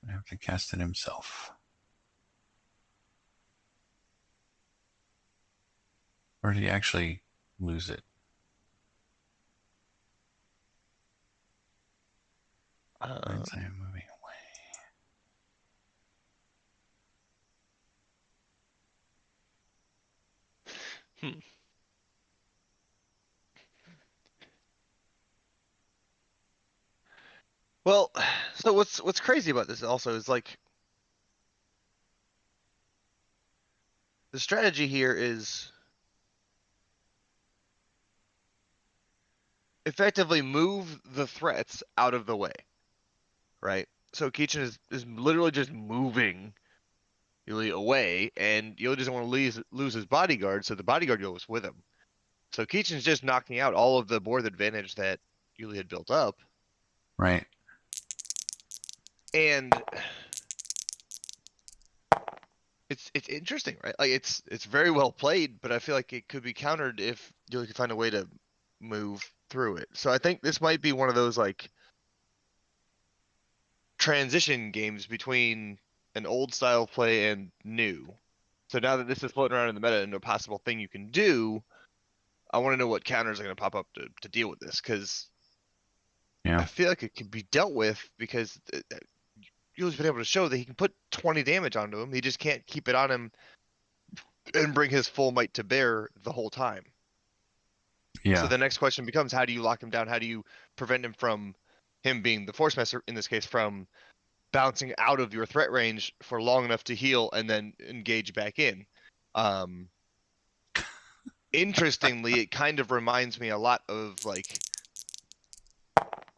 I have to cast it himself. Or did he actually lose it? Mind's Eye moving away. Hmm. Well, so what's crazy about this also is like the strategy here is effectively move the threats out of the way, right? So Keejchen is literally just moving Juli away, and Juli doesn't want to lose his bodyguard, so the bodyguard goes with him. So Keejchen's just knocking out all of the board advantage that Juli had built up. Right. And it's interesting, right? Like it's very well played, but I feel like it could be countered if Juli could find a way to move through it. So I think this might be one of those like transition games between an old style play and new. So now that this is floating around in the meta and a possible thing you can do, I want to know what counters are going to pop up to deal with this, because Yeah. I feel like it can be dealt with because Juli's been able to show that he can put 20 damage onto him. He just can't keep it on him and bring his full might to bear the whole time. Yeah. So the next question becomes, how do you lock him down? How do you prevent him being the Forcemaster in this case from bouncing out of your threat range for long enough to heal and then engage back in. Interestingly, it kind of reminds me a lot of like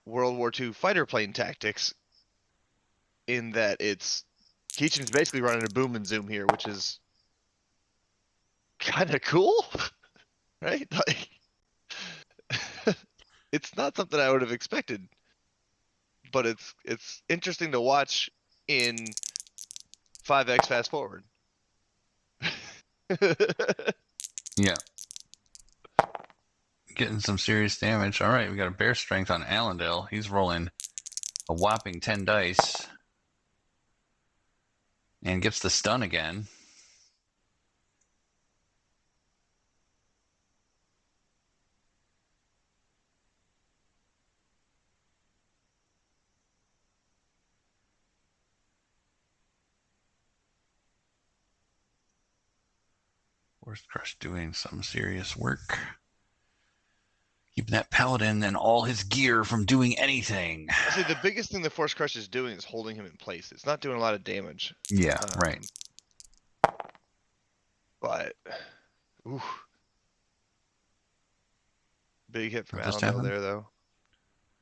World War II fighter plane tactics, in that it's Keejchen's basically running a boom and zoom here, which is kind of cool, right? Like, it's not something I would have expected, but it's interesting to watch in 5x fast forward. Yeah. Getting some serious damage. All right, we got a bear strength on Allendale. He's rolling a whopping 10 dice. And gets the stun again. Force Crush doing some serious work. Keeping that Paladin and all his gear from doing anything. See, the biggest thing the Force Crush is doing is holding him in place. It's not doing a lot of damage. Yeah, right. But, ooh. Big hit from What just Allendale happened? there, though.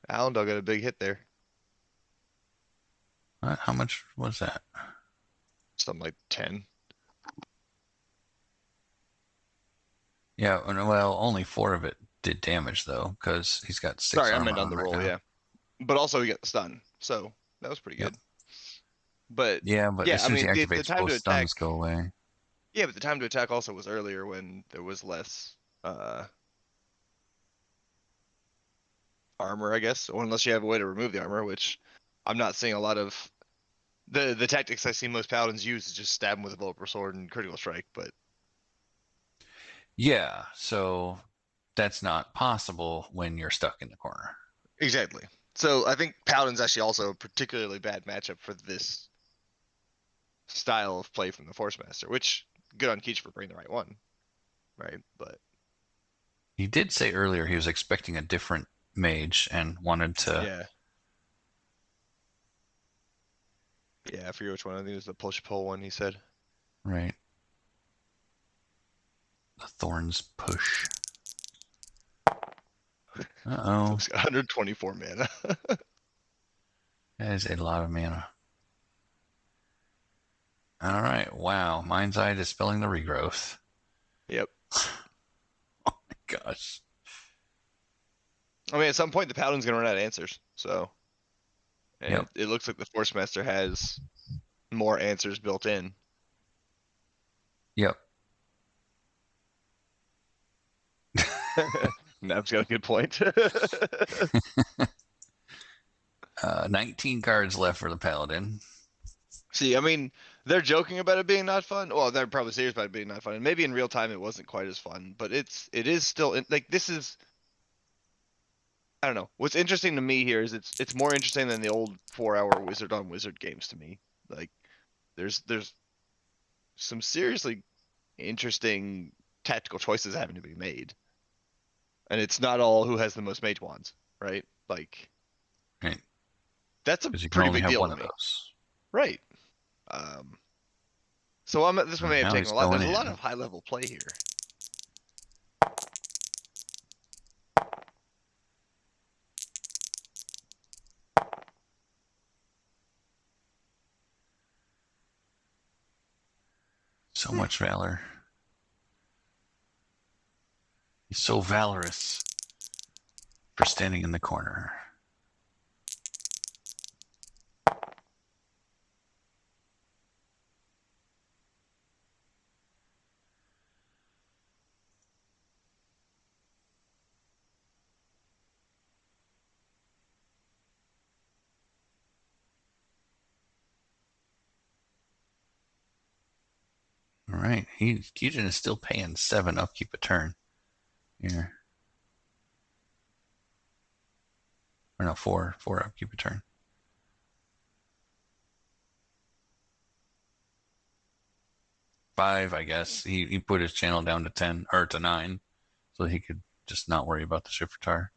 Allendale got a big hit there. How much was that? Something like 10. Yeah, well, only 4 of it did damage, though, because he's got 6 Sorry, I armor meant on the right roll, now. yeah. But also he got the stun, so that was pretty good. But yeah, but as soon as he the activates, time both to attack, stuns go away. yeah, but the time to attack also was earlier when there was less armor, I guess, or unless you have a way to remove the armor, which I'm not seeing a lot of. The tactics I see most paladins use is just stab him with a Vulpur sword and critical strike, but Yeah, so that's not possible when you're stuck in the corner. exactly. So I think paladin's actually also a particularly bad matchup for this style of play from the Forcemaster, which good on Keech for bringing the right one, right? But He did say earlier he was expecting a different mage and wanted to. Yeah, I forget which one. I think it was the push pull one he said. Right. The Thorns push. Uh-oh. It's 124 mana. That is a lot of mana. All right. Wow. Mind's Eye dispelling the regrowth. Yep. Oh my gosh. I mean, at some point the paladin's gonna run out of answers. So, and Yep. it looks like the Forcemaster has more answers built in. Yep. Nav's got a good point. 19 cards left for the Paladin. See, I mean, they're joking about it being not fun. Well, they're probably serious about it being not fun. And maybe in real time it wasn't quite as fun, but it is still like this is. I don't know. What's interesting to me here is it's more interesting than the old 4-hour Wizard on Wizard games to me. Like, there's some seriously interesting tactical choices having to be made, and it's not all who has the most mage wands, right? Like, Right. that's a Because you can pretty only big have deal one to of me, those. right? So this one may have Now taken he's a lot. There's going a lot in. of high level play here. So much valor. He's so valorous for standing in the corner. All right. Keejchen is still paying 7 upkeep a turn. Here. Or no, 4 upkeep a turn. Five, I guess. He put his channel down to 10 or to 9, so he could just not worry about the Shifter.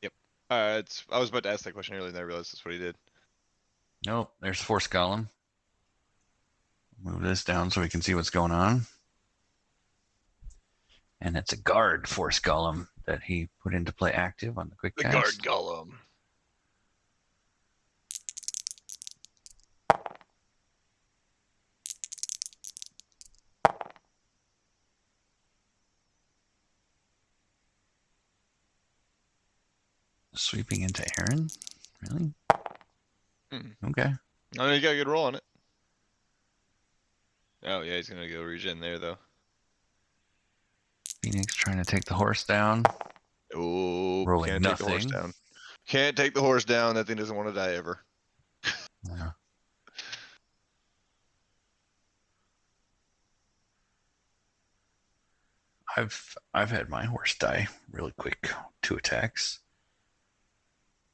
Yep. I was about to ask that question earlier, and I realized that's what he did. Nope, there's the Force Golem. Move this down so we can see what's going on. And it's a guard Force Golem that he put into play active on the quick The guard cast. golem. Sweeping into Aaron? Really? Okay. I mean, you got a good roll on it. Oh yeah, he's gonna go regen there though. Phoenix trying to take the horse down. Oh, Rolling can't take the horse nothing. down. Can't take the horse down. That thing doesn't want to die ever. Yeah. I've had my horse die really quick. 2 attacks.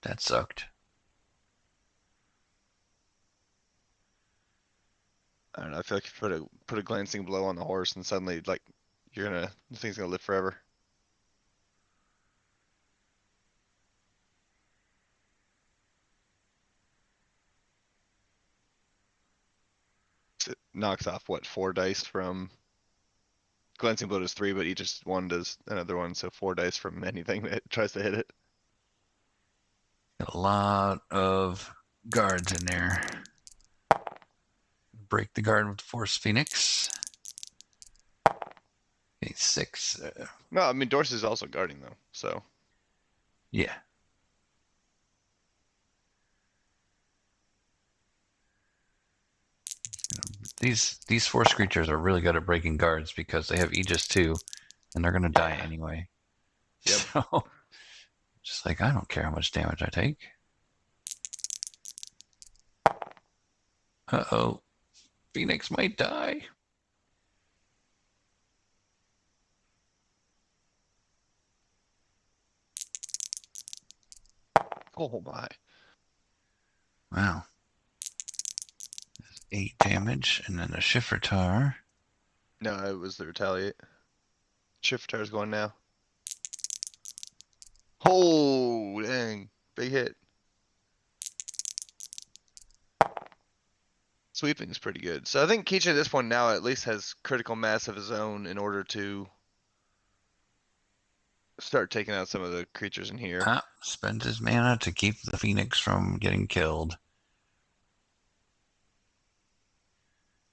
That sucked. I don't know. I feel like if you put a glancing blow on the horse, and suddenly like the thing's gonna live forever. It knocks off what 4 dice from glancing blow does 3, but each just one does another one, so 4 dice from anything that tries to hit it. Got a lot of guards in there. Break the guard with the Force Phoenix. Okay, 6. No, I mean Dorsey's also guarding though, so Yeah. These Force creatures are really good at breaking guards because they have Aegis too, and they're gonna die anyway. Yep. So, just like I don't care how much damage I take. Uh-oh. Phoenix might die. Oh my. Wow. 8 damage, and then a Shifratar. No, it was the retaliate. Shiftar's going now. Oh dang. Big hit. Sweeping's pretty good. So I think Keejchen at this point now at least has critical mass of his own in order to start taking out some of the creatures in here. Spends his mana to keep the Phoenix from getting killed.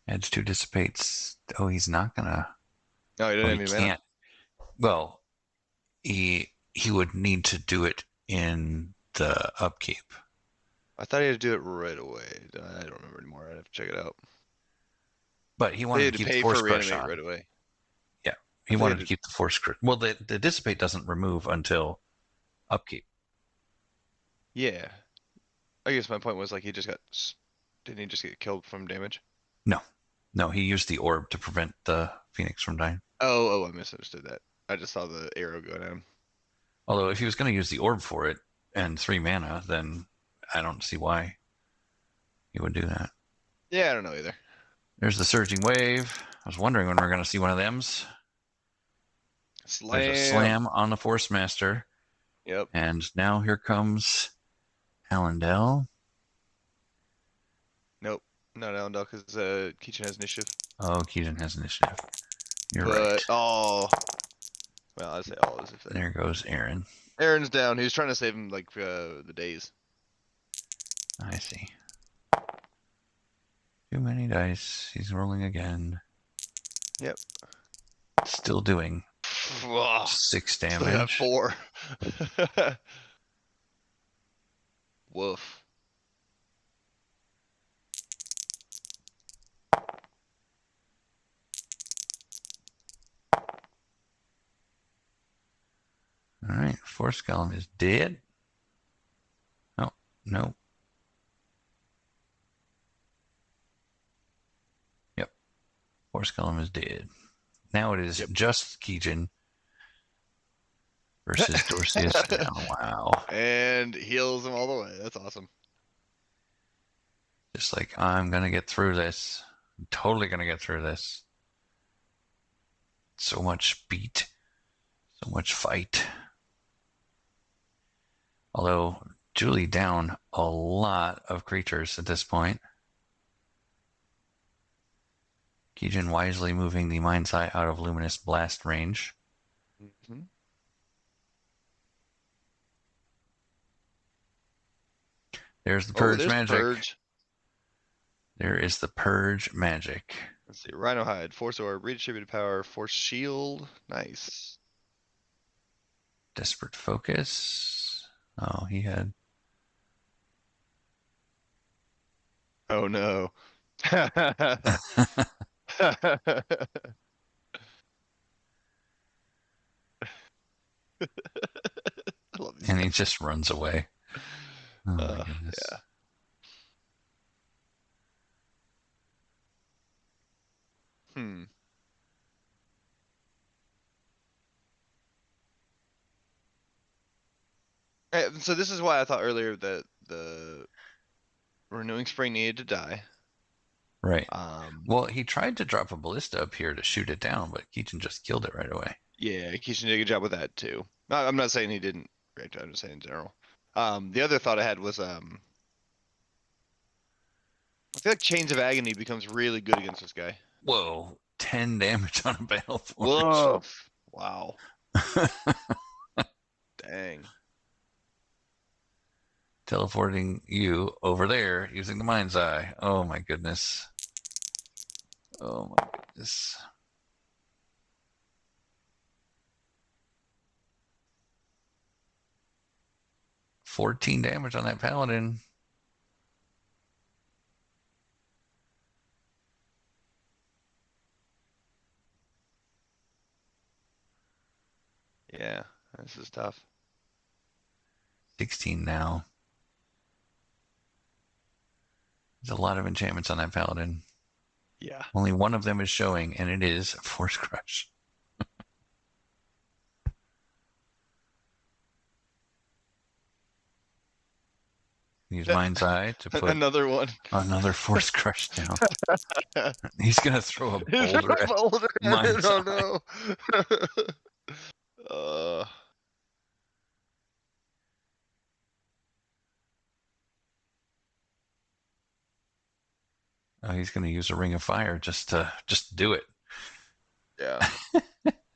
Adds 2 dissipates. Oh, he's not gonna. No, he didn't Oh, have he any mana. can't. Well, he would need to do it in the upkeep. I thought he had to do it right away. I don't remember anymore. I'd have to check it out. But he They wanted had to to keep the pay Force for Crush reanimate on. right away. Yeah, I he thought he wanted had to to. keep the Force Crush. Well, the Dissipate doesn't remove until upkeep. Yeah. I guess my point was like he just got. Didn't he just get killed from damage? No, he used the orb to prevent the Phoenix from dying. Oh, I misunderstood that. I just saw the arrow go down. Although if he was going to use the orb for it and 3 mana, then I don't see why he would do that. Yeah, I don't know either. There's the Surging Wave. I was wondering when we are going to see one of them's. Slam. There's a slam on the Forcemaster. Yep. And now here comes Allendale. Nope. Not Allendale because Keejchen has initiative. Oh, Keejchen has initiative. You're But, right. oh. Well, I say all as if that. There goes Aaron. Aaron's down. He was trying to save him like the days. I see. Too many dice. He's rolling again. Yep. Still doing Whoa. 6 Still got damage. 4. Woof. All right, Force Golem is dead. Oh, no. Yep, Force Golem is dead. Now it is just Keejchen versus Dorseus now. Wow. And heals him all the way. That's awesome. Just like, I'm going to get through this. I'm totally going to get through this. So much beat. So much fight. Although Juli down a lot of creatures at this point. Keejchen wisely moving the Mind's Eye out of Luminous Blast range. Mm-hmm. There's the Oh, Purge there's the magic. Purge. There is the Purge magic. Let's see. Rhino Hide, Force Orb, Redistributed Power, Force Shield. Nice. Desperate Focus. Oh, he had. Oh no. I love these And he guys. just runs away. Oh my goodness. Yeah. Hmm. So this is why I thought earlier that the Renewing Spring needed to die. Right. Well, he tried to drop a ballista up here to shoot it down, but Keejchen just killed it right away. Yeah, Keejchen did a good job with that too. I'm not saying he didn't react. I'm just saying in general. The other thought I had was I feel like Chains of Agony becomes really good against this guy. Whoa, 10 damage on a battle forge. Whoa! Wow. Dang. Teleporting you over there using the Mind's Eye. Oh my goodness. Oh my goodness. $14 damage on that Paladin. Yeah, this is tough. 16 now. There's a lot of enchantments on that Paladin. Yeah. Only one of them is showing, and it is Force Crush. Use Mind's Eye to put Another one. another Force Crush down. He's going to throw a boulder at Mind's Eye. Oh no. Oh, he's going to use a Ring of Fire just to do it. Yeah.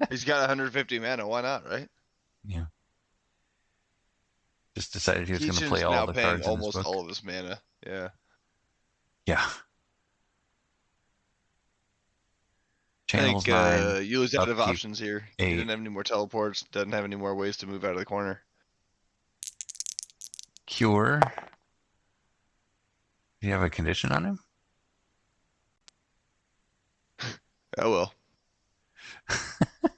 He's got 150 mana. Why not, right? Yeah. Just decided he was going to Keejchen's play all now the paying cards in his almost book. all of his mana. Yeah. Yeah. I Channels think 9. Yuli's out of upkeep options here. He 8. doesn't have any more teleports. Doesn't have any more ways to move out of the corner. Cure. Do you have a condition on him? Oh well. I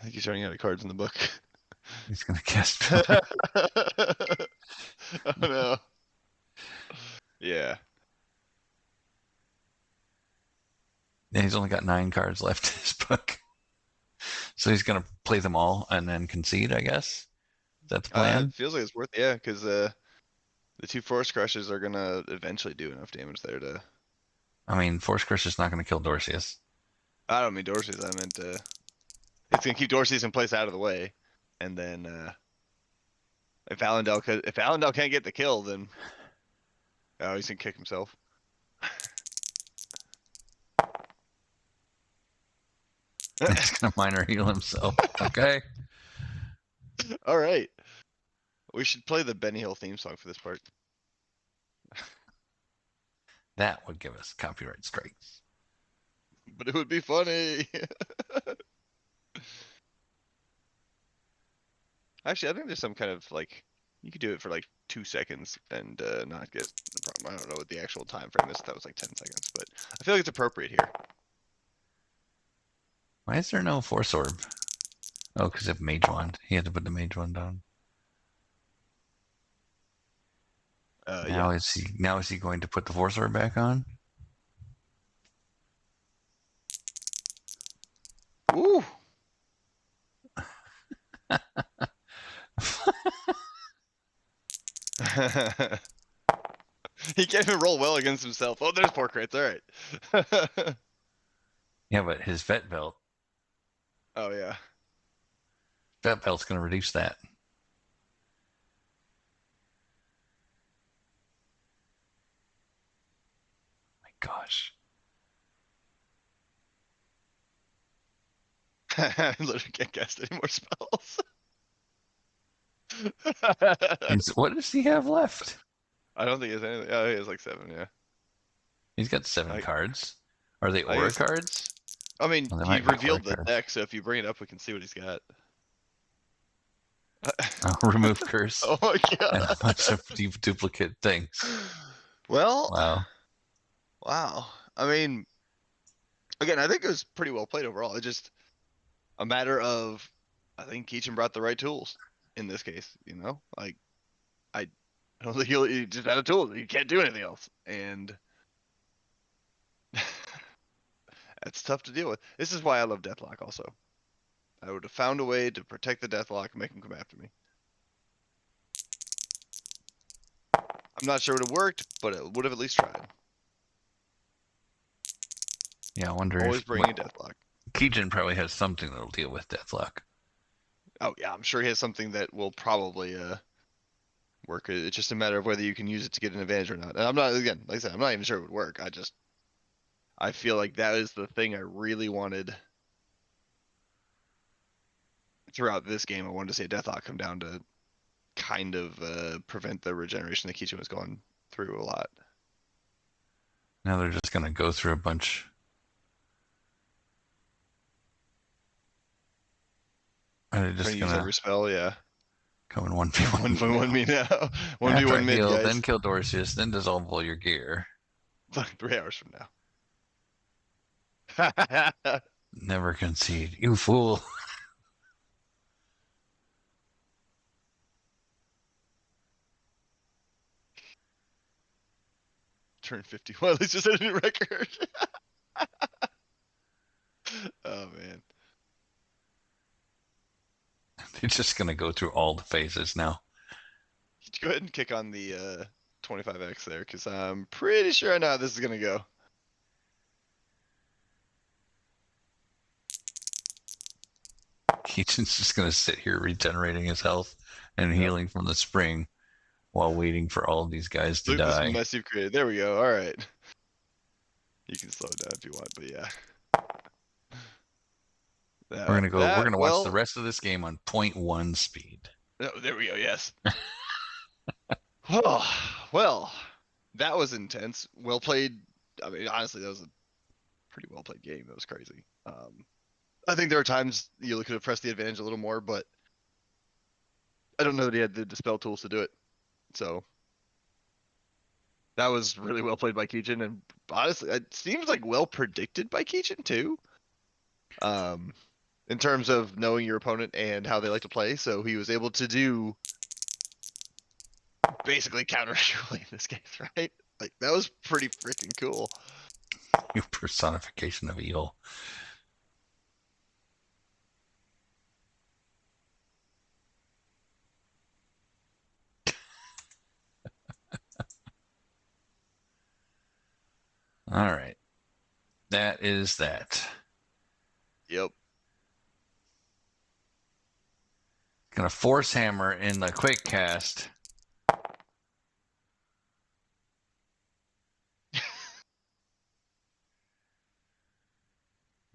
think he's running out of cards in the book. He's going to cast Pellian. Oh no. Yeah. Yeah, he's only got 9 cards left in his book. So he's going to play them all and then concede, I guess. Is that the plan? It feels like it's worth because the 2 Force Crushes are gonna eventually do enough damage there to. I mean, Force Crush is not going to kill Dorcius. I don't mean Dorsey's. I meant it's gonna keep Dorsey's in place out of the way, and then if Allendale can't get the kill, then he's gonna kick himself. He's going to minor heal himself. Okay. All right. We should play the Benny Hill theme song for this part. That would give us copyright strikes. But it would be funny. Actually, I think there's some kind of like you could do it for like 2 seconds and not get the problem. I don't know what the actual time frame is. That was like 10 seconds, but I feel like it's appropriate here. Why is there no Force Orb? Oh, because of Mage Wand. He had to put the Mage Wand down. Now Yeah. is he going to put the Force Orb back on? Ooh. He can't even roll well against himself. Oh, there's poor crits. All right. Yeah, but his Vet Belt. Oh yeah. Vet Belt's going to reduce that. gosh. I literally can't cast any more spells. What does he have left? I don't think he has anything. Oh, he has like 7, yeah. He's got 7 I, cards. Are they I aura guess. cards? I mean, Well, they he might be aura revealed the cards. deck, so if you bring it up, we can see what he's got. Remove curse Oh my and a god. bunch of duplicate things. Well, Wow. wow. I mean, again, I think it was pretty well played overall. It's just a matter of, I think Keejchen brought the right tools in this case. Like I don't think he just had a tool. He can't do anything else, and that's tough to deal with. This is why I love Deathlock. Also, I would have found a way to protect the Deathlock and make him come after me. I'm not sure it would have worked, but it would have at least tried. Yeah, I wonder Always if bringing a Deathlock. Keejchen probably has something that'll deal with Deathlock. Oh yeah, I'm sure he has something that will probably work. It's just a matter of whether you can use it to get an advantage or not. And I'm not, again, like I said, I'm not even sure it would work. I feel like that is the thing I really wanted throughout this game. I wanted to see a Deathlock come down to kind of prevent the regeneration that Keejchen was going through a lot. Now they're just gonna go through a bunch. Are they Trying just to use every gonna spell, yeah. come in 1v1 1v1 me me now. after I 1v1 mid, heal, guys. then kill Dorcius, then dissolve all your gear? Like 3 hours from now. Never concede, you fool. Turn 51. Let's just set a new record. Oh man. They're just gonna go through all the phases now. Go ahead and kick on the 25x there, because I'm pretty sure I know how this is gonna go. Keejchen's just gonna sit here regenerating his health and Yep. healing from the spring while waiting for all of these guys to Look at this die. mess you've created. There we go. All right. You can slow it down if you want, but yeah. We're gonna watch the Well, rest of this game on 0.1 speed. oh, there we go. Yes. Oh, well, that was intense. Well played. I mean, honestly, that was a pretty well played game. That was crazy. I think there are times you could have pressed the advantage a little more, but I don't know that he had the dispel tools to do it. So that was really well played by Keejchen, and honestly, it seems like well predicted by Keejchen too. In terms of knowing your opponent and how they like to play, so he was able to do basically counter Juli in this case, right? Like that was pretty freaking cool. You personification of evil. All right. That is that. Yep. Gonna force hammer in the quick cast.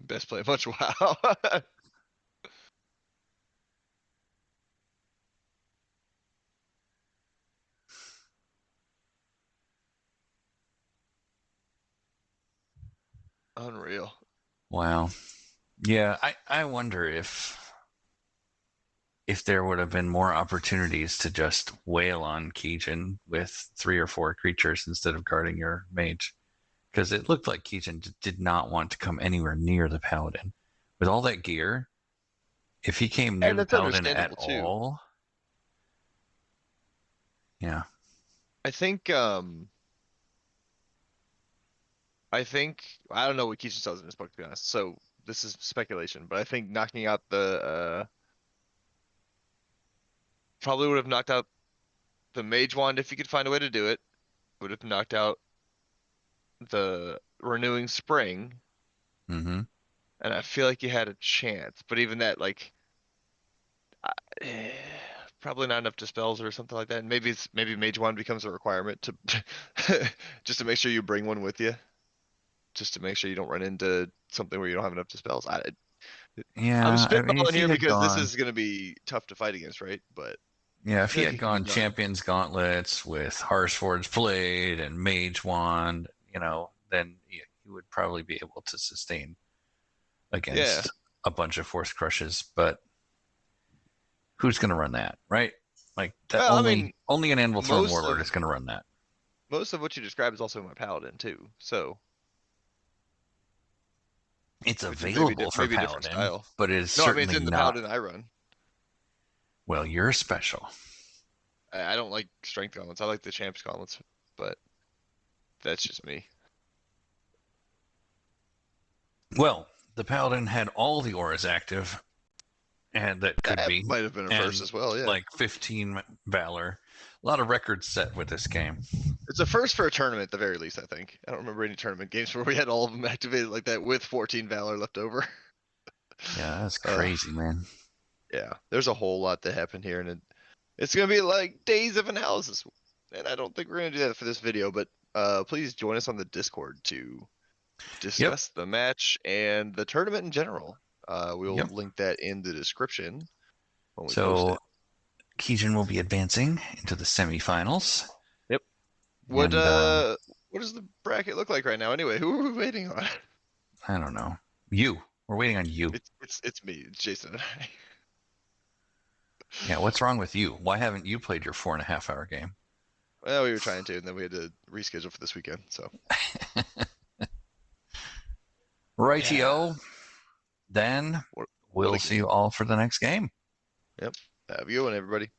Best play of much. Wow. Unreal. Wow. Yeah, I wonder if there would have been more opportunities to just wail on Keejchen with 3 or 4 creatures instead of guarding your mage. Because it looked like Keejchen did not want to come anywhere near the paladin. With all that gear, if he came near And the that's paladin at understandable too. all, yeah. I think I don't know what Keijchen says in his book, to be honest. So this is speculation, but I think knocking out the probably would have knocked out the mage wand if you could find a way to do it. Would have knocked out the renewing spring, Mm-hmm. and I feel like you had a chance. But even that, like, eh, probably not enough dispels or something like that. And maybe mage wand becomes a requirement to just to make sure you bring one with you. just to make sure you don't run into something where you don't have enough dispels. I'm Yeah, I mean, spitballing if he here had because this gone, is going to be tough to fight against, right? But yeah, I if feel he like had it can be gone done. Champions Gauntlets with Harshforge Blade and Mage Wand, then he would probably be able to sustain Yeah. against a bunch of Force Crushes. But who's going to run that, right? Like that Well, I mean, only an Anvil Thorn most Warlord of is going to run that. most of what you described is also my Paladin too. So It's which is maybe available for maybe a different Paladin, style. but it is No, I mean it's certainly in the not. Paladin I run. Well, you're special. I don't like strength gauntlets. I like the champs gauntlets, but that's just me. Well, the Paladin had all the auras active, and that could That be, might have been a first and as well. Yeah, like 15 Valor. A lot of records set with this game. it's a first for a tournament at the very least. I think I don't remember any tournament games where we had all of them activated like that with 14 Valor left over. Yeah, that's Uh, crazy, man. yeah, there's a whole lot that happened here, and it's gonna be like days of analysis. And I don't think we're gonna do that for this video, but please join us on the Discord to Yep, discuss the match and the tournament in general. We'll yep. link that in the description when we post So it. Keejchen will be advancing into the semifinals, Yep. What and uh what does the bracket look like right now anyway? Who are we waiting on? I don't know. We're waiting on you. It's me, it's Jason and I. Yeah, what's wrong with you? Why haven't you played your 4.5 hour game? Well, we were trying to, and then we had to reschedule for this weekend. So Rightio. Then what a we'll see game. you all for the next game. Yep. Have you and everybody.